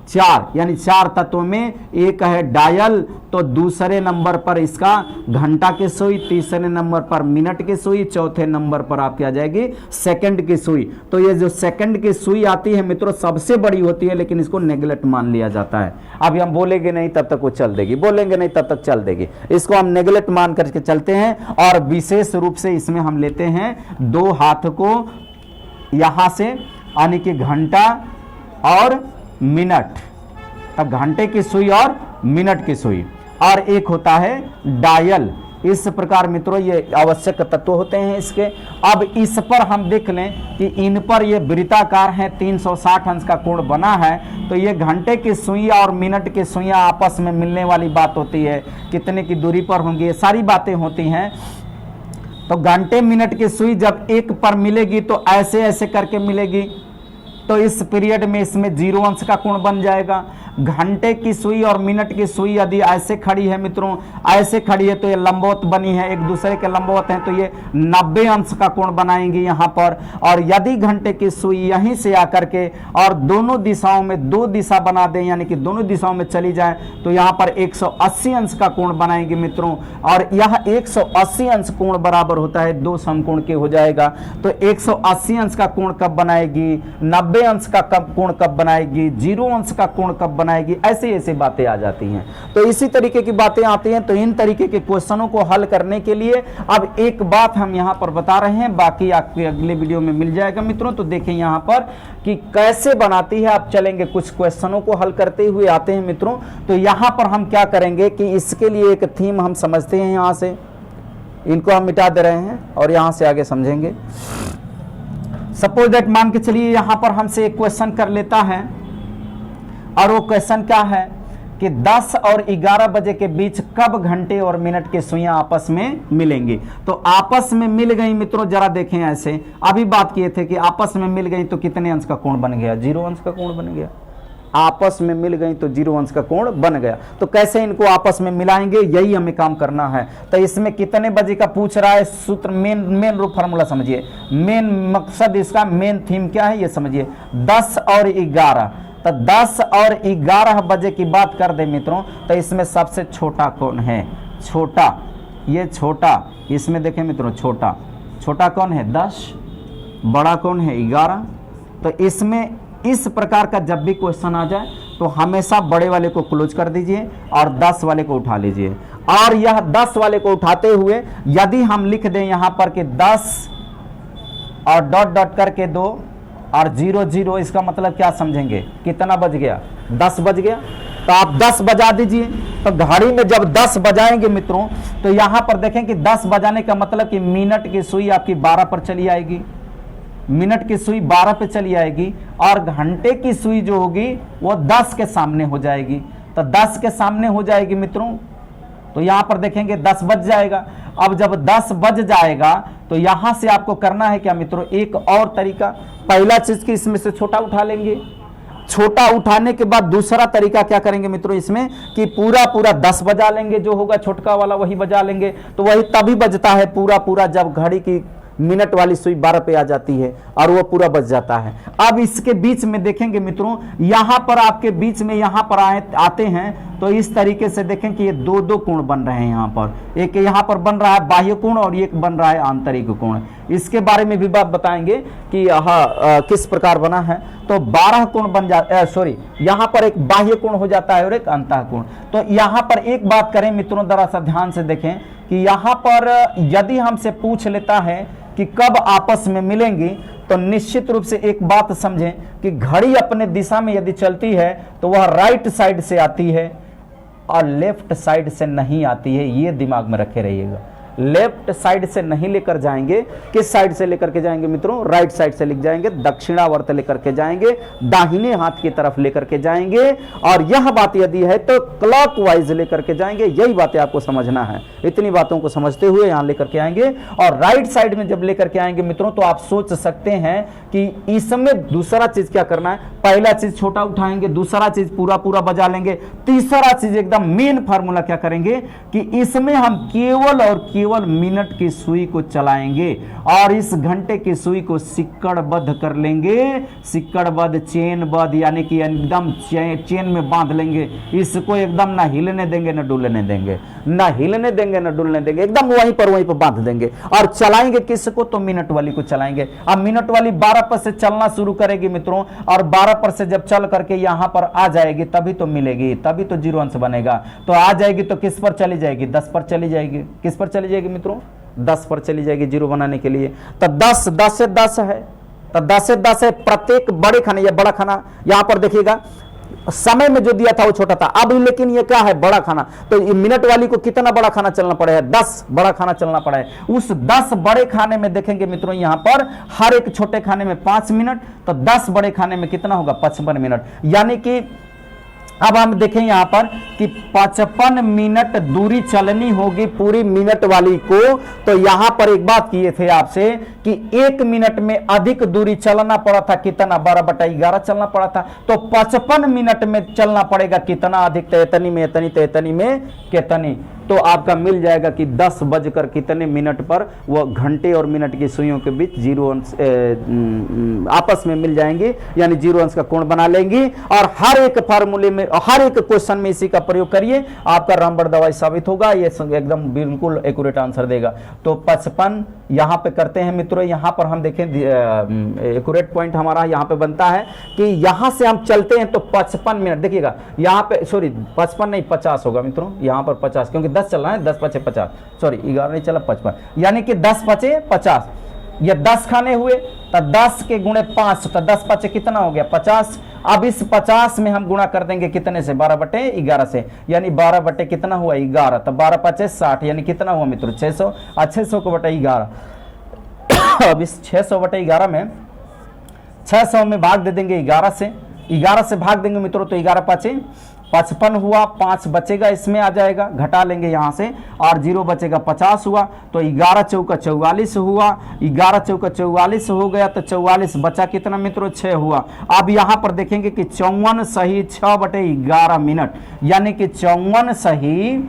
4, यानी 4 तत्व में एक है डायल, तो दूसरे नंबर पर इसका घंटा की सुई, तीसरे नंबर पर मिनट की सुई, चौथे नंबर पर आपकी आ जाएगी सेकंड की सुई। तो ये जो सेकंड की सुई आती है मित्रों सबसे बड़ी होती है, लेकिन इसको नेगलेक्ट मान लिया जाता है। अभी हम बोलेंगे नहीं तब तक वो चल देगी, बोलेंगे नहीं तब तक चल देगी, इसको हम नेगलेक्ट मान करके चलते हैं। और विशेष रूप से इसमें हम लेते हैं 2 हाथ को यहां से, यानी कि घंटा और मिनट। तब घंटे की सुई और मिनट की सुई, और एक होता है डायल। इस प्रकार मित्रों ये आवश्यक तत्व होते हैं इसके। अब इस पर हम देख लें कि इन पर ये वृत्ताकार है, 360 अंश का कोण बना है। तो ये घंटे की सुइयां और मिनट की सुइयां आपस में मिलने वाली बात होती है, कितने की दूरी पर होंगी, ये सारी बातें होती हैं। तो घंटे मिनट की सुई जब एक पर मिलेगी तो ऐसे ऐसे करके मिलेगी, तो इस पीरियड में इसमें 0 अंश का कोण बन जाएगा। घंटे की सुई और मिनट की सुई यदि ऐसे खड़ी है मित्रों, ऐसे खड़ी है तो ये लंबवत बनी है, एक दूसरे के लंबवत हैं, तो ये 90 अंश का कोण बनाएंगे यहाँ पर। और यदि घंटे की सुई यहीं से आकर के और दोनों दिशाओं में 2 दिशा बना दें, यानी कि दोनों दिशाओं में चली जाए, तो यहाँ पर 180 अंश का कोण बनाएंगे मित्रों। और यह 180 अंश कोण बराबर होता है 2 समकोण के हो जाएगा। तो 180 अंश का कोण कब बनाएगी, 90 अंश का कोण कब बनाएगी, 0 अंश का कोण कब बनाएगी, ऐसे ऐसे बातें आ जाती हैं। तो इसी तरीके की बातें आती हैं। तो इन तरीके के क्वेश्चनों को हल करने के लिए अब एक बात हम यहां पर बता रहे हैं, बाकी आपके अगले वीडियो में मिल जाएगा मित्रों। तो देखें यहां पर कि कैसे बनाती है। आप चलेंगे कुछ क्वेश्चनों को हल करते हुए आते हैं मित्रों। तो यहां पर हम क्या करेंगे कि इसके लिए एक थीम हम समझते हैं, यहां से इनको हम मिटा दे रहे हैं और यहां से आगे समझेंगे। सपोज दैट मान के चलिए यहां पर हमसे एक क्वेश्चन कर लेता है, और वो क्वेश्चन क्या है कि 10 और 11 बजे के बीच कब घंटे और मिनट की सुइयां आपस में मिलेंगी। तो आपस में मिल गई मित्रों, जरा देखें ऐसे अभी बात किए थे कि आपस में मिल गई तो कितने अंश का कोण बन गया, 0 अंश का कोण बन गया। आपस में मिल गई तो 0 अंश का कोण बन गया। तो कैसे इनको आपस में मिलाएंगे, यही हमें काम करना है। तो इसमें कितने बजे का पूछ रहा है, सूत्र मेन रूप फार्मूला समझिए, मेन मकसद इसका, मेन थीम क्या है ये समझिए। 10 और 11, तो 10 और 11 बजे की बात कर दे मित्रों, तो इसमें सबसे छोटा कौन है, छोटा, ये छोटा, इसमें देखें मित्रों छोटा कौन है 10, बड़ा कौन है 11। तो इसमें इस प्रकार का जब भी क्वेश्चन आ जाए तो हमेशा बड़े वाले को क्लोज कर दीजिए और 10 वाले को उठा लीजिए। और यह 10 वाले को उठाते हुए यदि हम लिख दें यहां पर कि 10 और डॉट डॉट करके 2 और 0 0, इसका मतलब क्या समझेंगे, कितना बज गया, 10 बज गया। तो आप 10 बजा दीजिए। तो घड़ी में जब 10 बजाएंगे मित्रों, तो यहां पर देखें कि 10 बजाने का मतलब कि मिनट की सुई आपकी 12 पर चली आएगी, मिनट की सुई 12 पे चली आएगी, और घंटे की सुई जो होगी वो 10 के सामने हो जाएगी। तो 10 के सामने हो जाएगी मित्रों, तो यहां पर देखेंगे 10 बज जाएगा। अब जब 10 बज जाएगा तो यहां से आपको करना है क्या मित्रों, एक और तरीका। पहला चीज की इसमें से छोटा उठा लेंगे, छोटा उठाने के बाद दूसरा तरीका क्या करेंगे मित्रों इसमें कि पूरा 10 बजा लेंगे, जो होगा छोटका वाला वही बजा लेंगे। तो वही तभी बजता है पूरा जब घड़ी की मिनट वाली सुई 12 पे आ जाती है और वो पूरा बच जाता है। अब इसके बीच में देखेंगे मित्रों, यहां पर आपके बीच में यहां पर आते हैं तो इस तरीके से देखें कि ये 2 कोण बन रहे हैं। यहां पर एक यहां पर बन रहा है बाह्य कोण और एक बन रहा है आंतरिक कोण। इसके बारे में भी बात बताएंगे कि यह किस प्रकार बना है। तो 12 कोण बन जाता है, सॉरी यहाँ पर एक बाह्य कोण हो जाता है और एक अंतः कोण। तो यहाँ पर एक बात करें मित्रों, जरा सा ध्यान से देखें कि यहाँ पर यदि हमसे पूछ लेता है कि कब आपस में मिलेंगी, तो निश्चित रूप से एक बात समझें कि घड़ी अपने दिशा में यदि चलती है तो वह राइट साइड से आती है और लेफ्ट साइड से नहीं आती है, ये दिमाग में रखे रहिएगा। लेफ्ट साइड से नहीं लेकर जाएंगे, किस साइड से लेकर के जाएंगे मित्रों? राइट साइड से लिख जाएंगे, दक्षिणावर्त लेकर के जाएंगे, दाहिने हाथ की तरफ लेकर के जाएंगे। और यह बात यदि है तो क्लॉकवाइज लेकर के जाएंगे। यही बातें आपको समझना है, इतनी बातों को समझते हुए यहां लेकर के आएंगे। और राइट साइड में जब लेकर के आएंगे मित्रों, तो आप सोच सकते हैं कि इसमें दूसरा चीज क्या करना है। पहला चीज छोटा उठाएंगे, दूसरा चीज पूरा पूरा बजा लेंगे, तीसरा चीज एकदम मेन फार्मूला क्या करेंगे कि इसमें हम केवल और केवल मिनट की सुई को चलाएंगे और इस घंटे की सुई को सिक्कड़बद्ध कर लेंगे। सिक्कड़बद्ध, चेनबद्ध, यानी कि एकदम चेन में बांध लेंगे। इसको एकदम ना हिलने देंगे ना डुलने देंगे, ना हिलने देंगे ना डुलने देंगे, एकदम वहीं पर बांध देंगे। और चलाएंगे किसको? तो मिनट वाली को चलाएंगे। अब मिनट वाली 12 पर से चलना शुरू करेगी मित्रों, और 12 पर से जब चल करके यहां पर आ जाएगी तभी तो मिलेगी, तभी तो जीरो अंश बनेगा। तो आ जाएगी तो किस पर चली जाएगी? 10 पर चली जाएगी। किस पर चली जाएगी मित्रों? 10 पर चली जाएगी जीरो बनाने के लिए। तो 10 से 10 है, तो 10 से 10 है। प्रत्येक बड़े खाने या बड़ा खाना यहां पर देखिएगा, समय में जो दिया था वो छोटा था, अब लेकिन ये क्या है? बड़ा खाना। तो ये मिनट वाली को कितना बड़ा खाना चलना पड़ा है? 10 बड़ा खाना चलना पड़ा है। उस 10 बड़े खाने में देखेंगे मित्रों, यहां पर हर एक छोटे खाने में 5 मिनट, तो 10 बड़े खाने में कितना होगा? 55 मिनट। यानी कि अब हम देखें यहां पर कि 55 मिनट दूरी चलनी होगी पूरी मिनट वाली को। तो यहां पर एक बात किए थे आपसे कि 1 मिनट में अधिक दूरी चलना पड़ा था, कितना? 12/11 चलना पड़ा था। तो 55 मिनट में चलना पड़ेगा कितना अधिक? तो इतनी में इतनी, तो इतनी में कितनी? तो आपका मिल जाएगा कि 10 बजकर कितने मिनट पर वो घंटे और मिनट की सुइयों के बीच जीरो अंश आपस में मिल जाएंगे, यानी जीरो अंश का कोण बना लेंगी। और हर एक फार्मूले में, हर एक क्वेश्चन में इसी का प्रयोग करिए, आपका रामबाण दवाई साबित होगा, ये एकदम बिल्कुल एक्यूरेट आंसर देगा। तो 55 यहां पे करते हैं मित्रों। यहां पर हम देखें एक्यूरेट पॉइंट हमारा यहां पे बनता है कि यहां से हम चलते हैं तो 55 मिनट, देखिएगा यहां पे, सॉरी 55 नहीं 50 होगा मित्रों, यहां पर 50, क्योंकि 10 चल रहा है, 10 पचे 50, सॉरी 11 नहीं चला 55, यानी कि 10 पचे 50। ये 10 खाने हुए तो 10 के गुणे 5, तो 10 पचे कितना हो गया? 50। अब इस 50 में हम गुणा कर देंगे कितने से? 12/11 से, यानी 12 बटे कितना हुआ? 11। तो 12 पचे 60, यानी कितना हुआ मित्रों? 600। 600 को बटे 11। अब इस 600 बटे 11 में 600 में भाग दे देंगे 11 से, 11 से भाग देंगे मित्रों, तो 11 पचे 55 हुआ, 5 बचेगा, इसमें आ जाएगा, घटा लेंगे यहां से, और 0 बचेगा, 50 हुआ। तो 11 चौका 44 हुआ, 11 चौका 44 हो गया, तो 44 बचा कितना मित्रों? 6 हुआ। अब यहां पर देखेंगे कि 54 सही 6/11 मिनट, यानी कि 54 सही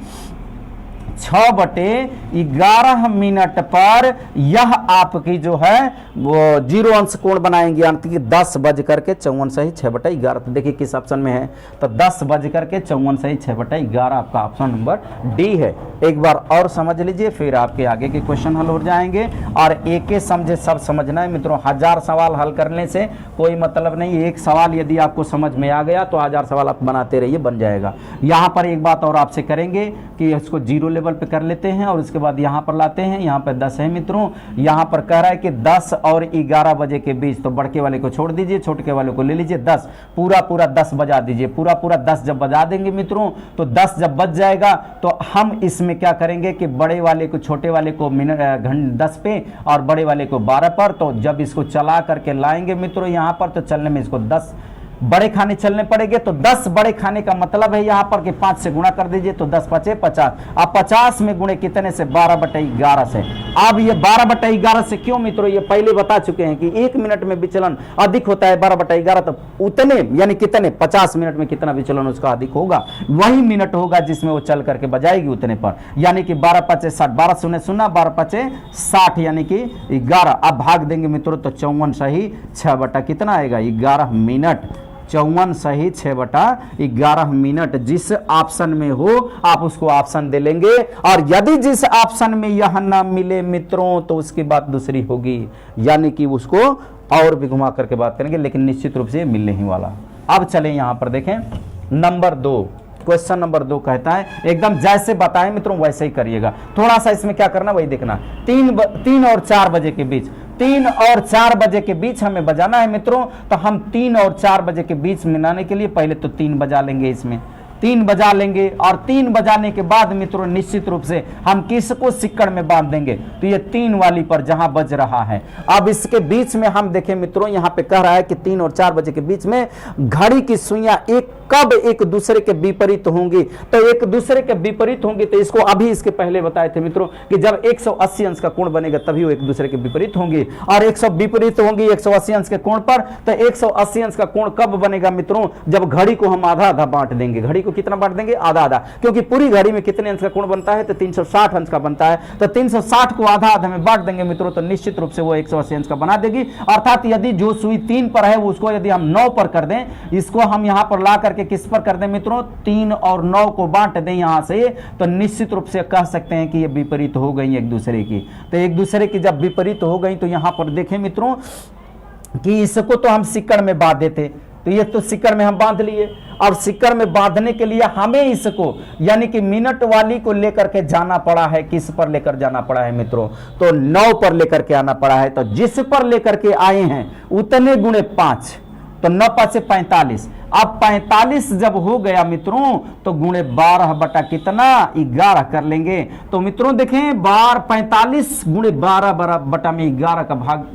6/11 मिनट पर यह आपकी जो है वो जीरो अंश कोण बनाएंगे, यानी कि 10 बज करके 54 सही 6/11। तो देखिए किस ऑप्शन में है, तो 10 बज करके 54 सही 6/11 आपका ऑप्शन नंबर डी है। एक बार और समझ लीजिए, फिर आपके आगे के क्वेश्चन हल हो जाएंगे। और एक समझे सब समझना है मित्रों, 1000 सवाल हल करने से कोई मतलब नहीं। एक सवाल यदि आपको समझ में आ गया तो 1000 सवाल आप बनाते रहिए, बन जाएगा। यहाँ पर एक बात और आपसे करेंगे कि इसको जीरो लेवल पे कर लेते हैं और उसके बाद यहाँ पर लाते हैं। यहाँ पर 10 है मित्रों, यहाँ पर कह रहा है कि 10 और 11 बजे के बीच, तो बड़के वाले को छोड़ दीजिए, छोटे वाले को ले लीजिए। 10 पूरा 10 बजा दीजिए, पूरा 10 जब बजा देंगे मित्रों, तो 10 जब बज जाएगा तो हम इसमें क्या करेंगे कि बड़े वाले को छोटे वाले को मिनट 10 पे और बड़े वाले को 12 पर। तो जब इसको चला करके लाएंगे मित्रों यहाँ पर, तो चलने में इसको 10 बड़े खाने चलने पड़ेंगे। तो 10 बड़े खाने का मतलब है यहाँ पर कि 5 से गुणा कर दीजिए, तो 10 पचे 50। अब 50 में गुणे कितने से? 12/11 से। अब ये 12/11 से क्यों मित्रों? ये पहले बता चुके हैं कि 1 मिनट में विचलन अधिक होता है 12/11, तो उतने यानी कितने? 50 मिनट में कितना विचलन उसका अधिक होगा, वही मिनट होगा जिसमें वो चल करके बजाएगी उतने पर, यानी कि 12 पचे 60, 12 शून्य 0, 12 पचे 60, यानी कि 11। अब भाग देंगे मित्रों, तो 54 सही 6 बटा कितना आएगा? 11 मिनट। 54 सही 6/11 मिनट। जिस ऑप्शन में हो आप उसको ऑप्शन दे लेंगे, और यदि जिस ऑप्शन में यह ना मिले मित्रों तो उसकी बात दूसरी होगी, यानी कि उसको और भी घुमा करके बात करेंगे, लेकिन निश्चित रूप से मिलने ही वाला। अब चलें यहां पर देखें नंबर 2, क्वेश्चन नंबर 2 कहता है, एकदम जैसे बताएं मित्रों वैसे ही करिएगा, थोड़ा सा इसमें क्या करना वही देखना। 3 और 4 बजे के बीच, 3 और 4 बजे के बीच हमें बजाना है मित्रों। तो हम 3 और 4 बजे के बीच मिलाने के लिए पहले तो 3 बजा लेंगे, इसमें 3 बजा लेंगे, और 3 बजाने के बाद मित्रों निश्चित रूप से हम किसको सिक्कड़ में बांध देंगे, तो ये 3 वाली पर जहां बज रहा है। अब इसके बीच में हम देखें मित्रों, यहां पे कह रहा है कि 3 और 4 बजे के बीच में घड़ी की सुइयां कब एक दूसरे के विपरीत होंगी, तो एक दूसरे के विपरीत होंगी, तो इसको अभी इसके पहले बताए थे मित्रों कि जब 180 अंश का कोण बनेगा तभी वो एक दूसरे के विपरीत होंगी, और 100 विपरीत होंगी 180 अंश के कोण पर। तो 180 अंश का कोण कब बनेगा मित्रों, जब घड़ी को हम आधा आधा बांट देंगे। घड़ी को कितना बांट देंगे, आधा आधा, क्योंकि पूरी घड़ी में कितने अंश का कोण बनता है, तो 360 अंश का बनता है। तो 360 को आधा आधा में बांट देंगे मित्रों, तो निश्चित रूप से वो 180 अंश का बना देगी। अर्थात यदि जो सुई 3 पर है उसको यदि हम 9 पर कर दें, इसको हम यहां पर ला करके किस पर कर दें मित्रों, 3 और 9 को बांट दें यहां से, तो निश्चित रूप से कह सकते हैं कि ये विपरीत हो गई एक दूसरे की। तो एक दूसरे की जब विपरीत हो गई तो यहां पर देखें मित्रों कि इसको तो हम सिक्कड़ में बांध देते, तो ये तो सिक्कड़ में हम बांध लिए। और सिक्कड़ में बांधने के लिए हमें इसको यानी कि मिनट वाली को लेकर के जाना पड़ा है, किस पर लेकर जाना पड़ा है मित्रों, तो 9 पर लेकर के आना पड़ा है। तो जिस पर लेकर के आए हैं उतने गुणे 5, तो 9 5 से 45। अब 45 जब हो गया मित्रों तो गुणे 12 बटा कितना 11 कर लेंगे। तो मित्रों देखें 45 गुणे 12 बटा में 11 का भाग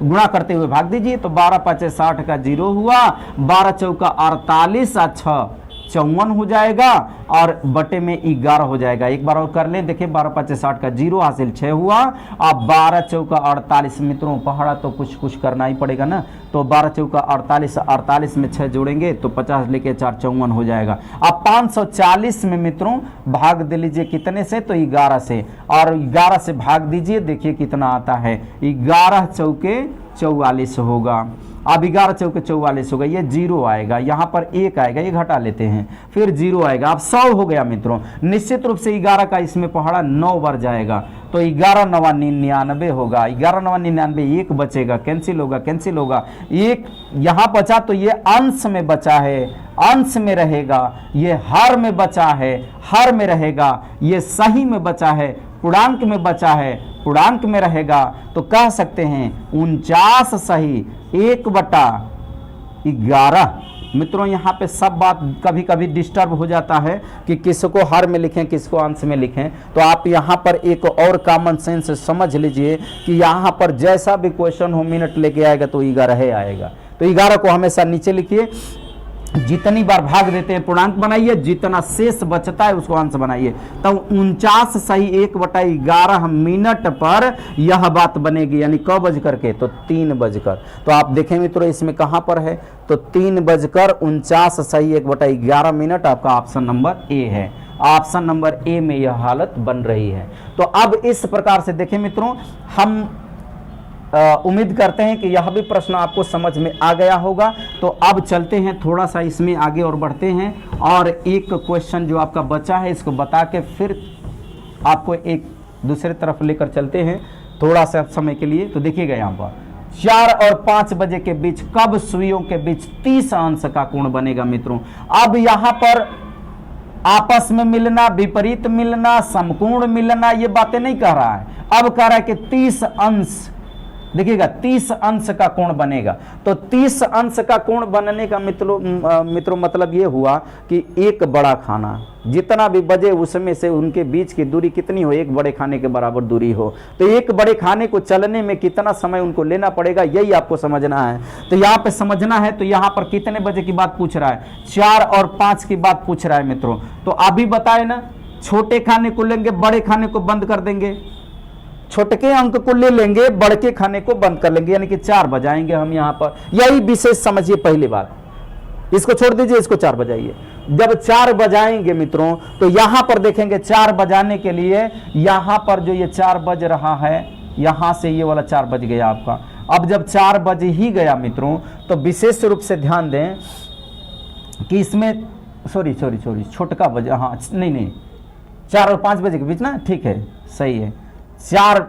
गुणा करते हुए भाग दीजिए, तो 12 5 60 का 0 हुआ, 12 चौका 48 और 6 54 हो जाएगा, और बटे में 11 हो जाएगा। एक बार और कर लें, देखिए 12 5 60 का 0 हासिल 6 हुआ, अब 12 चौका 48 मित्रों पहाड़ा तो कुछ करना ही पड़ेगा ना, तो 12 चौका 48, 48 में 6 जोड़ेंगे तो 50 लेके 4 54 हो जाएगा। अब 540 में मित्रों भाग दे लीजिए कितने से, तो 11 से, और 11 से भाग दीजिए, देखिए कितना आता है, 11 चौके 44 होगा। अब 11 चौके 44 होगा, ये 0 आएगा, यहां पर 1 आएगा, ये घटा लेते हैं, फिर 0 आएगा। अब 100 हो गया मित्रों। निश्चित रूप से 11 का इसमें पहाड़ा 9 बार जाएगा, तो 11 9 99 होगा, 11 9 99, 1 बचेगा, कैंसिल होगा, 1 यहां बचा, तो ये अंश में बचा है, अंश में रहेगा, ये हर में बचा है, हर में रहेगा, ये सही में बचा है, पूर्णांक में बचा है, पूर्णांक में रहेगा। तो कह सकते हैं 49 सही 1/11। मित्रों यहाँ पे सब बात कभी कभी डिस्टर्ब हो जाता है कि किसको हर में लिखें किसको अंश में लिखें, तो आप यहाँ पर एक और कॉमन सेंस समझ लीजिए कि यहाँ पर जैसा भी क्वेश्चन हो मिनट लेके आएगा तो 11 आएगा। तो 11 को हमेशा नीचे लिखिए, जितनी बार भाग देते हैं पूर्णांक बनाइए, जितना शेष बचता है उसको अंश बनाइए। तो 49 सही 1/11 मिनट पर यह बात बनेगी, यानी क बज करके, तो 3 बजकर। तो आप देखें मित्रों इसमें कहां पर है, तो 3:49 सही 1/11 मिनट आपका ऑप्शन नंबर ए है। ऑप्शन नंबर ए में यह हालत बन रही है। तो अब इस प्रकार से देखें मित्रों, हम उम्मीद करते हैं कि यह भी प्रश्न आपको समझ में आ गया होगा। तो अब चलते हैं थोड़ा सा इसमें आगे और बढ़ते हैं, और एक क्वेश्चन जो आपका बचा है इसको बता के फिर आपको एक दूसरे तरफ लेकर चलते हैं थोड़ा सा समय के लिए। तो देखिएगा यहाँ पर 4 और 5 बजे के बीच कब सुइयों के बीच 30 अंश का कोण बनेगा मित्रों। अब यहाँ पर आपस में मिलना, विपरीत मिलना, समकोण मिलना, ये बातें नहीं कह रहा है। अब कह रहा है कि 30 अंश, देखिएगा 30 अंश का कोण बनेगा। तो 30 अंश का कोण बनने का मित्रों मतलब ये हुआ कि एक बड़ा खाना जितना भी बजे उसमें से उनके बीच की दूरी कितनी हो, एक बड़े खाने के बराबर दूरी हो। तो एक बड़े खाने को चलने में कितना समय उनको लेना पड़ेगा, यही आपको समझना है। तो यहाँ पे समझना है, तो यहाँ पर कितने बजे की बात पूछ रहा है, 4 और 5 की बात पूछ रहा है मित्रों। तो अभी बताए ना, छोटे खाने को लेंगे, बड़े खाने को बंद कर देंगे, छोटे अंक को ले लेंगे, बड़े के खाने को बंद कर लेंगे, यानी कि 4 बजाएंगे हम यहाँ पर। यही विशेष समझिए पहली बात, इसको छोड़ दीजिए, इसको 4 बजाइए। जब 4 बजाएंगे मित्रों तो यहां पर देखेंगे 4 बजाने के लिए यहां पर जो ये 4 बज रहा है, यहां से ये वाला 4 बज गया आपका। अब जब 4 बज ही गया मित्रों तो विशेष रूप से ध्यान दें कि इसमें सॉरी छोटका बजे, हाँ नहीं 4 और 5 बजे के बीच ना, ठीक है सही है, 4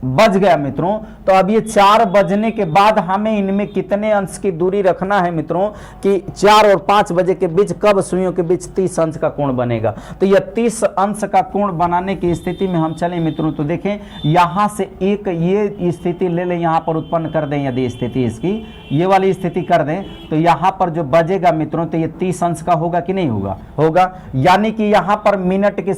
बज गया मित्रों। तो अब ये 4 बजने के बाद हमें इनमें कितने अंश की दूरी रखना है मित्रों, कि 4 और 5 बजे के बीच कब सुइयों के बीच 30 अंश का कोण बनेगा। तो यह 30 अंश का कोण बनाने की स्थिति में हम चलें मित्रों, तो देखें यहां से एक ये स्थिति ले लें, यहां पर उत्पन्न कर दें, यदि स्थिति इसकी ये वाली स्थिति कर दें, तो यहां पर जो बजेगा मित्रों, तो ये 30 अंश का होगा कि नहीं होगा, होगा। यानी कि यहां पर मिनट के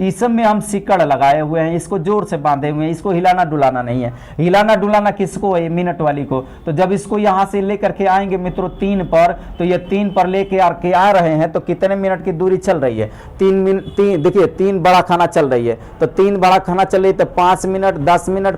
इसमें हम सिकड़ लगाए हुए हैं, इसको जोर से बांधे हुए हैं, इसको हिलाना डुलाना नहीं है। हिलाना डुलाना किसको है, मिनट वाली को। तो जब इसको यहां से लेकर के आएंगे मित्रों 3 पर, तो ये 3 पर लेके आ रहे हैं, तो कितने मिनट की दूरी चल रही है, 3 मिनट, देखिए 3 बड़ा खाना चल रही है, तो 3 बड़ा खाना चल रही है, तो 5 मिनट, 10 मिनट,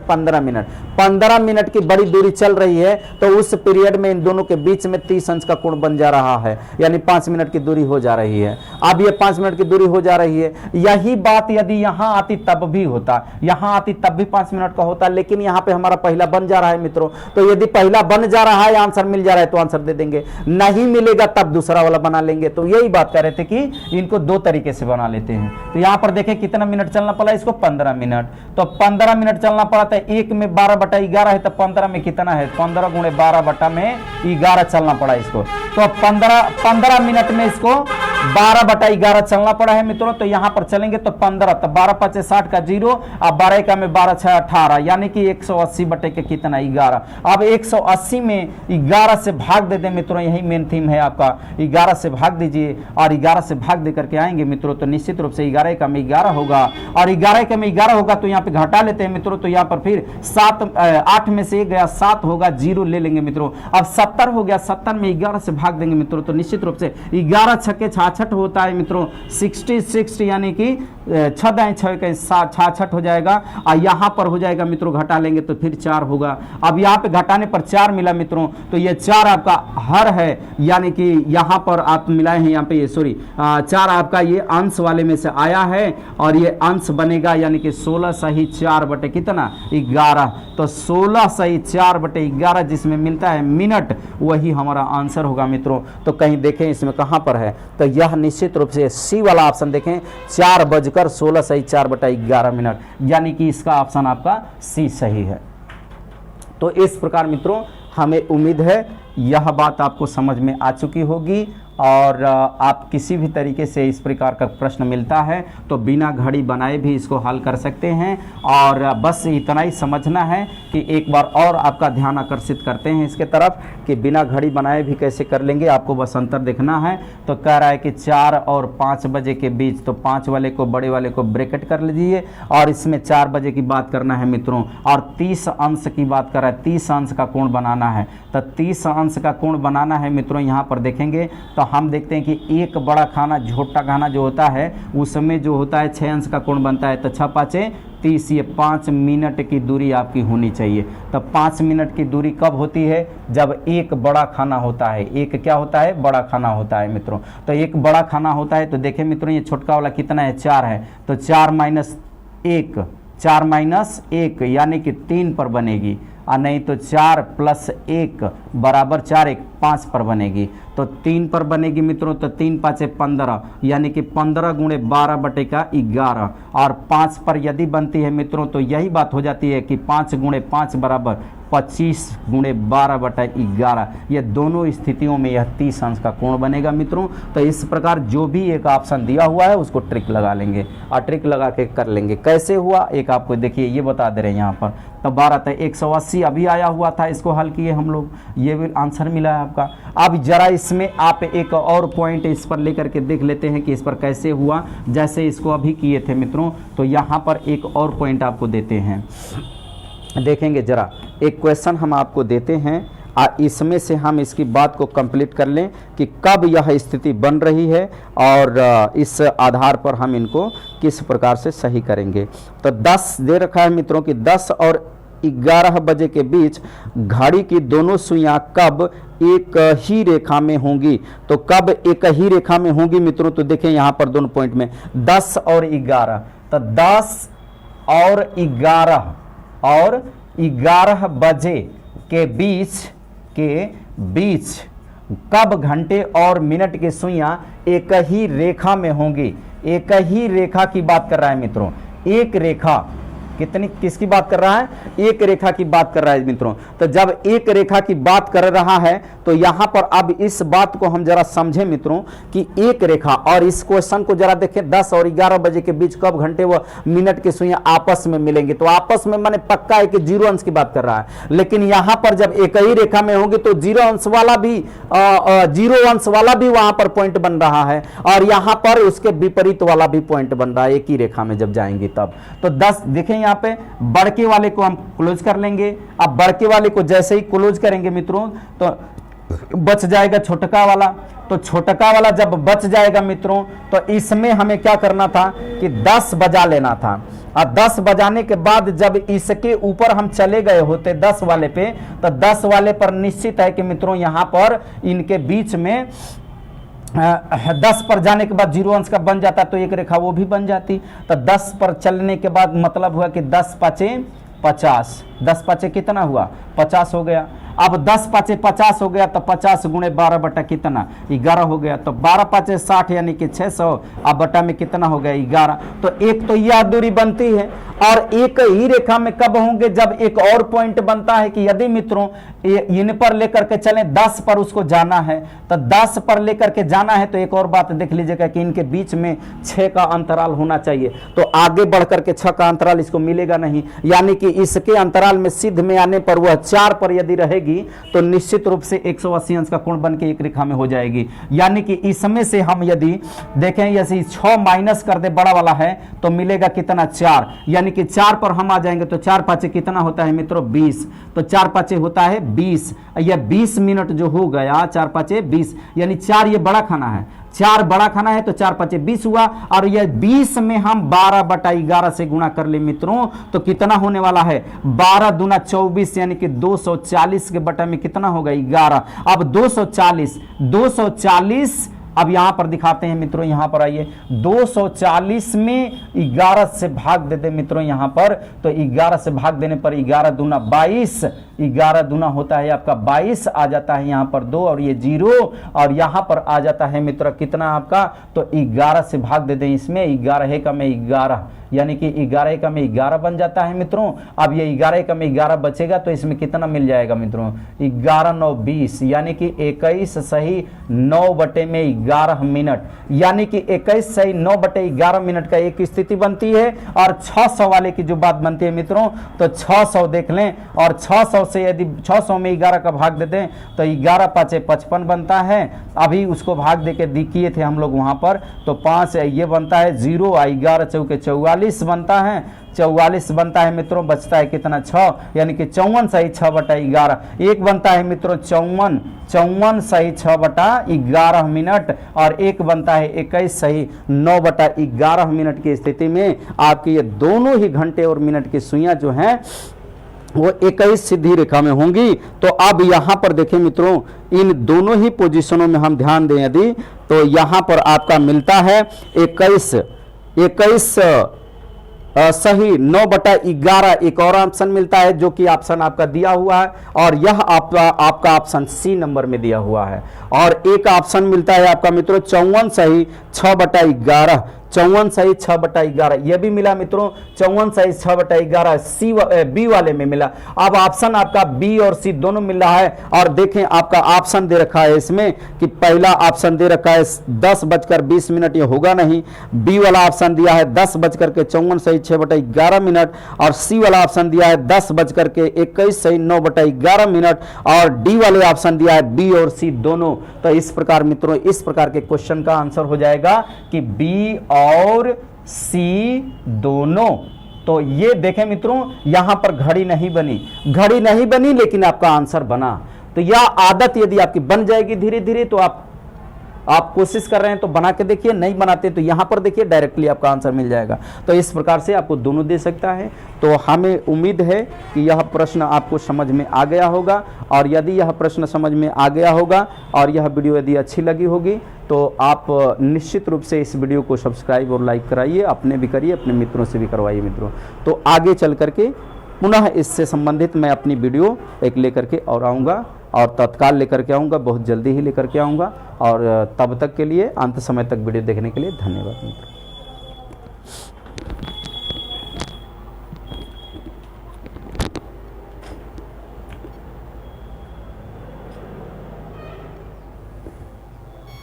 15 मिनट की बड़ी दूरी चल रही है। तो उस पीरियड में इन दोनों के बीच में 30 अंश का कोण बन जा रहा है, यानी 5 मिनट की दूरी हो जा रही है। अब ये 5 मिनट की दूरी हो जा रही है। यही बात यदि यहां आती तब भी होता, यहां आती तब भी 5 मिनट का होता, लेकिन यहां पे हमारा पहला बन जा रहा है मित्रों। तो यदि पहला बन जा रहा है, आंसर मिल जा रहा है, तो आंसर दे देंगे, नहीं मिलेगा तब दूसरा वाला बना लेंगे। तो यही बात कर रहे थे कि इनको 2 तरीके से बना लेते हैं। तो यहां पर देखें कितना मिनट चलना पड़ा इसको, 15 मिनट। तो 15 मिनट चलना पड़ा था, 1 में 12/11 है, तो 15 में कितना है, 15 गुणे 12/11 चलना पड़ा इसको। तो 15 मिनट में इसको 12/11 चलना पड़ा है मित्रों। तो यहां पर चलेंगे तो 15, तो 12 5 60 का 0, अब 12 का में 12 6 18, यानी कि 180 बटे के कितना 11। अब 180 में 11 से भाग दे दें मित्रों, यही मेन थीम है आपका, 11 से भाग दीजिए, और 11 से भाग दे करके आएंगे मित्रों, तो निश्चित रूप से 11 का में 11 होगा, और 11 का में 11 होगा, तो यहाँ पे घटा लेते हैं मित्रों। तो यहाँ पर फिर 8 में से 1 गया, 7 होगा, 0 ले लेंगे मित्रों। अब 70 हो गया, 70 में 11 से भाग देंगे मित्रों, तो निश्चित रूप से 11 छक्के 66 होता है मित्रों, 66, यानी कि 6 दाएं 6 के 66 हो जाएगा। और यहाँ पर हो जाएगा मित्रों, घटा लेंगे तो फिर 4 होगा। अब यहाँ पे घटाने पर 4 मिला मित्रों, तो ये 4 आपका हर है, यानी कि यहाँ पर आप मिलाए हैं, यहाँ पे ये 4 आपका ये अंश वाले में से आया है, और ये अंश बनेगा, यानी कि 16 सही 4 बटे कितना 11। तो 16 सही 4 बटे 11 जिसमें मिलता है मिनट, वही हमारा आंसर होगा मित्रों। तो कहीं देखें इसमें कहाँ पर है, तो यह निश्चित रूप से सी वाला ऑप्शन देखें, 4:16 सही 4/11 मिनट, यानी कि इसका ऑप्शन आपका सी सही है। तो इस प्रकार मित्रों हमें उम्मीद है यह बात आपको समझ में आ चुकी होगी, और आप किसी भी तरीके से इस प्रकार का प्रश्न मिलता है तो बिना घड़ी बनाए भी इसको हल कर सकते हैं। और बस इतना ही समझना है कि एक बार और आपका ध्यान आकर्षित करते हैं इसके तरफ कि बिना घड़ी बनाए भी कैसे कर लेंगे, आपको बस अंतर देखना है। तो कह रहा है कि 4 और 5 बजे के बीच, तो 5 वाले को बड़े वाले को ब्रैकेट कर लीजिए, और इसमें 4 बजे की बात करना है मित्रों, और 30 अंश की बात कर रहा है, 30 अंश का कोण बनाना है। तो 30 अंश का कोण बनाना है मित्रों, यहाँ पर देखेंगे तो हम देखते हैं कि एक बड़ा खाना, छोटा खाना जो होता है उसमें जो होता है 6 अंश का कोण बनता है। तो 6 5 30, ये 5 मिनट की दूरी आपकी होनी चाहिए। तो 5 मिनट की दूरी कब होती है, जब एक बड़ा खाना होता है। एक क्या होता है, बड़ा खाना होता है मित्रों। तो एक बड़ा खाना होता है, तो देखें मित्रों ये छोटका वाला कितना है, 4 है, तो 4 माइनस 1 यानी कि 3 पर बनेगी, और नहीं तो 4 + 1 बराबर 4, 1 5 पर बनेगी। तो 3 पर बनेगी मित्रों, तो 3 5 15, यानी कि 15 गुणे 12/11, और 5 पर यदि बनती है मित्रों, तो यही बात हो जाती है कि 5 गुणे 5 बराबर 25 गुणे 12/11। ये दोनों स्थितियों में यह 30 अंश का कोण बनेगा मित्रों। तो इस प्रकार जो भी एक ऑप्शन दिया हुआ है उसको ट्रिक लगा लेंगे, और ट्रिक लगा के कर लेंगे। कैसे हुआ एक आपको देखिए ये बता दे रहे हैं यहाँ पर। तो 12 था, 180 अभी आया हुआ था, इसको हल किए हम लोग, ये भी आंसर मिला है आपका। अब जरा इसमें आप एक और पॉइंट इस पर लेकर के देख लेते हैं कि इस पर कैसे हुआ, जैसे इसको अभी किए थे मित्रों। तो यहाँ पर एक और पॉइंट आपको देते हैं, देखेंगे जरा एक क्वेश्चन हम आपको देते हैं, इसमें से हम इसकी बात को कंप्लीट कर लें कि कब यह स्थिति बन रही है, और इस आधार पर हम इनको किस प्रकार से सही करेंगे। तो 10 दे रखा है मित्रों कि 10 और 11 बजे के बीच घड़ी की दोनों सुइयां कब एक ही रेखा में होंगी। तो कब एक ही रेखा में होंगी मित्रों, तो देखें यहाँ पर दोनों पॉइंट में 10 और 11, तो 10 और 11 बजे के बीच कब घंटे और मिनट की सुइयां एक ही रेखा में होंगी। एक ही रेखा की बात कर रहा है मित्रों, एक रेखा, कितनी किसकी बात कर रहा है, एक रेखा की बात कर रहा है मित्रों। तो जब एक रेखा की बात कर रहा है तो यहां पर अब इस बात को हम जरा समझें मित्रों कि एक रेखा, और इस क्वेश्चन को जरा देखें 10 और 11 बजे के बीच कब घंटे व मिनट की सुइयां आपस में मिलेंगे, तो आपस में माने पक्का है कि 0 अंश की बात कर रहा है। लेकिन यहां पर जब एक ही रेखा में होगी तो 0 अंश वाला भी 0 अंश वाला भी वहां पर पॉइंट बन रहा है, और यहां पर उसके विपरीत वाला भी पॉइंट बन रहा है एक ही रेखा में जब जाएंगे तब। तो 10 देखें यहाँ पे बड़के वाले को हम क्लोज कर लेंगे। अब बड़के वाले को जैसे ही क्लोज करेंगे मित्रों तो बच जाएगा छोटका वाला। तो छोटका वाला जब बच जाएगा मित्रों तो इसमें हमें क्या करना था कि 10 बजा लेना था। और 10 बजाने के बाद जब इसके ऊपर हम चले गए होते 10 वाले पे, तो 10 वाले पर निश्चित है कि मित्रों यहां पर इनके बीच में 10 पर जाने के बाद 0 अंश का बन जाता तो एक रेखा वो भी बन जाती। तो 10 पर चलने के बाद मतलब हुआ कि 10 पाँचे 50, 10 पाँचे कितना हुआ 50 हो गया। अब 10 पाँचे 50 हो गया तो 50 गुणे 12 बटा कितना 11 हो गया। तो 12 पाँचे 60 यानी कि 600, अब बटा में कितना हो गया 11। तो एक तो यह दूरी बनती है, और एक ही रेखा में कब होंगे जब एक और पॉइंट बनता है कि यदि मित्रों इन पर लेकर के चलें 10 पर उसको जाना है, तो 10 पर लेकर के जाना है तो एक और बात देख लीजिएगा कि इनके बीच में 6 का अंतराल होना चाहिए। तो आगे बढ़ करके 6 का अंतराल इसको मिलेगा नहीं, यानी कि इसके अंतराल में सिद्ध में आने पर वह 4 पर यदि रहेगी तो निश्चित रूप से 180 अंश का कोण बन के एक रेखा में हो जाएगी। यानी कि इसमें से हम यदि देखें यदि 6 माइनस कर दे बड़ा वाला है तो मिलेगा कितना 4, यानी कि 4 पर हम आ जाएंगे तो 4 पाँचे कितना होता है मित्रों 20। तो 4 पाँचे होता है 20, यह 20 मिनट जो हो गया 4 पाँचे 20, यानी 4 ये बड़ा खाना है, 4 बड़ा खाना है तो 4 पाँचे 20 हुआ। और यह 20 में हम 12 बटा 11 से गुणा कर ले मित्रों तो कितना होने वाला है 12 दूना 24, यानी कि 240 के बटा में कितना होगा 11। अब 240 अब यहां पर दिखाते हैं मित्रों, यहां पर आइए 240 में 11 से भाग दे दे मित्रों यहां पर, तो 11 से भाग देने पर 11 दूना 22, 11 दूना होता है आपका 22 आ जाता है यहां पर 2 और ये 0, और यहां पर आ जाता है मित्रों कितना आपका, तो 11 से भाग दे दें इसमें 11 का में 11, यानी कि 11 का में 11 बन जाता है मित्रों। अब ये 11 का में 11 बचेगा तो इसमें कितना मिल जाएगा मित्रों 11 9 20, यानी कि 21 सही 9 बटे में 11 मिनट, यानी कि 21 सही 9 बटे 11 मिनट का एक स्थिति बनती है। और 600 वाले की जो बात बनती है मित्रों तो 600 देख लें, और 600 से यदि 600 में 11 का भाग दे दें तो 11 पाँचे 55 बनता है। अभी उसको भाग दे के किए थे हम लोग वहां पर, तो 5 ये बनता है 0, 11 चौके 44 बनता है, 44 बनता है मित्रों, बचता है कितना 6, यानी कि 54 सही 6 बटा 11, एक बनता है मित्रों 54 सही 6 बटा 11 मिनट, और एक बनता है 21 सही 9 बटा 11 मिनट की स्थिति में आपके ये दोनों ही घंटे और मिनट की सुइयां जो हैं वो 21 सीधी रेखा में होंगी। तो अब यहां पर देखें मित्रों इन दोनों ही पोजीशनों में हम ध्यान दें यदि, तो यहां पर आपका मिलता है 21 सही 9 बटा 11, एक और ऑप्शन मिलता है जो कि ऑप्शन आपका दिया हुआ है, और यह आपका ऑप्शन सी नंबर में दिया हुआ है। और एक ऑप्शन मिलता है आपका मित्रों 54 सही 6 बटा 11, 54 सही 6 बटा 11 यह भी मिला मित्रों, 54 सही 6 बटा 11 बी वाले में मिला। अब ऑप्शन आपका बी और सी दोनों मिल रहा है, और देखें आपका ऑप्शन दे रखा है इसमें कि पहला ऑप्शन दे रखा है 10:20 ये होगा नहीं, बी वाला ऑप्शन दिया है 10:54 सही 6 बटा 11 मिनट, और सी वाला ऑप्शन दिया है 10:21 सही 9 बटा 11 मिनट, और डी वाले ऑप्शन दिया है बी और सी दोनों। तो इस प्रकार मित्रों इस प्रकार के क्वेश्चन का आंसर हो जाएगा कि बी और सी दोनों। तो ये देखें मित्रों यहां पर घड़ी नहीं बनी लेकिन आपका आंसर बना। तो यह आदत यदि आपकी बन जाएगी धीरे धीरे, तो आप कोशिश कर रहे हैं तो बना के देखिए, नहीं बनाते तो यहां पर देखिए डायरेक्टली आपका आंसर मिल जाएगा। तो इस प्रकार से आपको दोनों दे सकता है। तो हमें उम्मीद है कि यह प्रश्न आपको समझ में आ गया होगा, और यदि यह प्रश्न समझ में आ गया होगा और यह वीडियो यदि अच्छी लगी होगी तो आप निश्चित रूप से इस वीडियो को सब्सक्राइब और लाइक कराइए, अपने भी करिए, अपने मित्रों से भी करवाइए मित्रों। तो आगे चल करके पुनः इससे संबंधित मैं अपनी वीडियो एक लेकर के और आऊँगा, और तत्काल लेकर के आऊँगा, बहुत जल्दी ही लेकर के आऊँगा। और तब तक के लिए, अंत समय तक वीडियो देखने के लिए धन्यवाद मित्रों।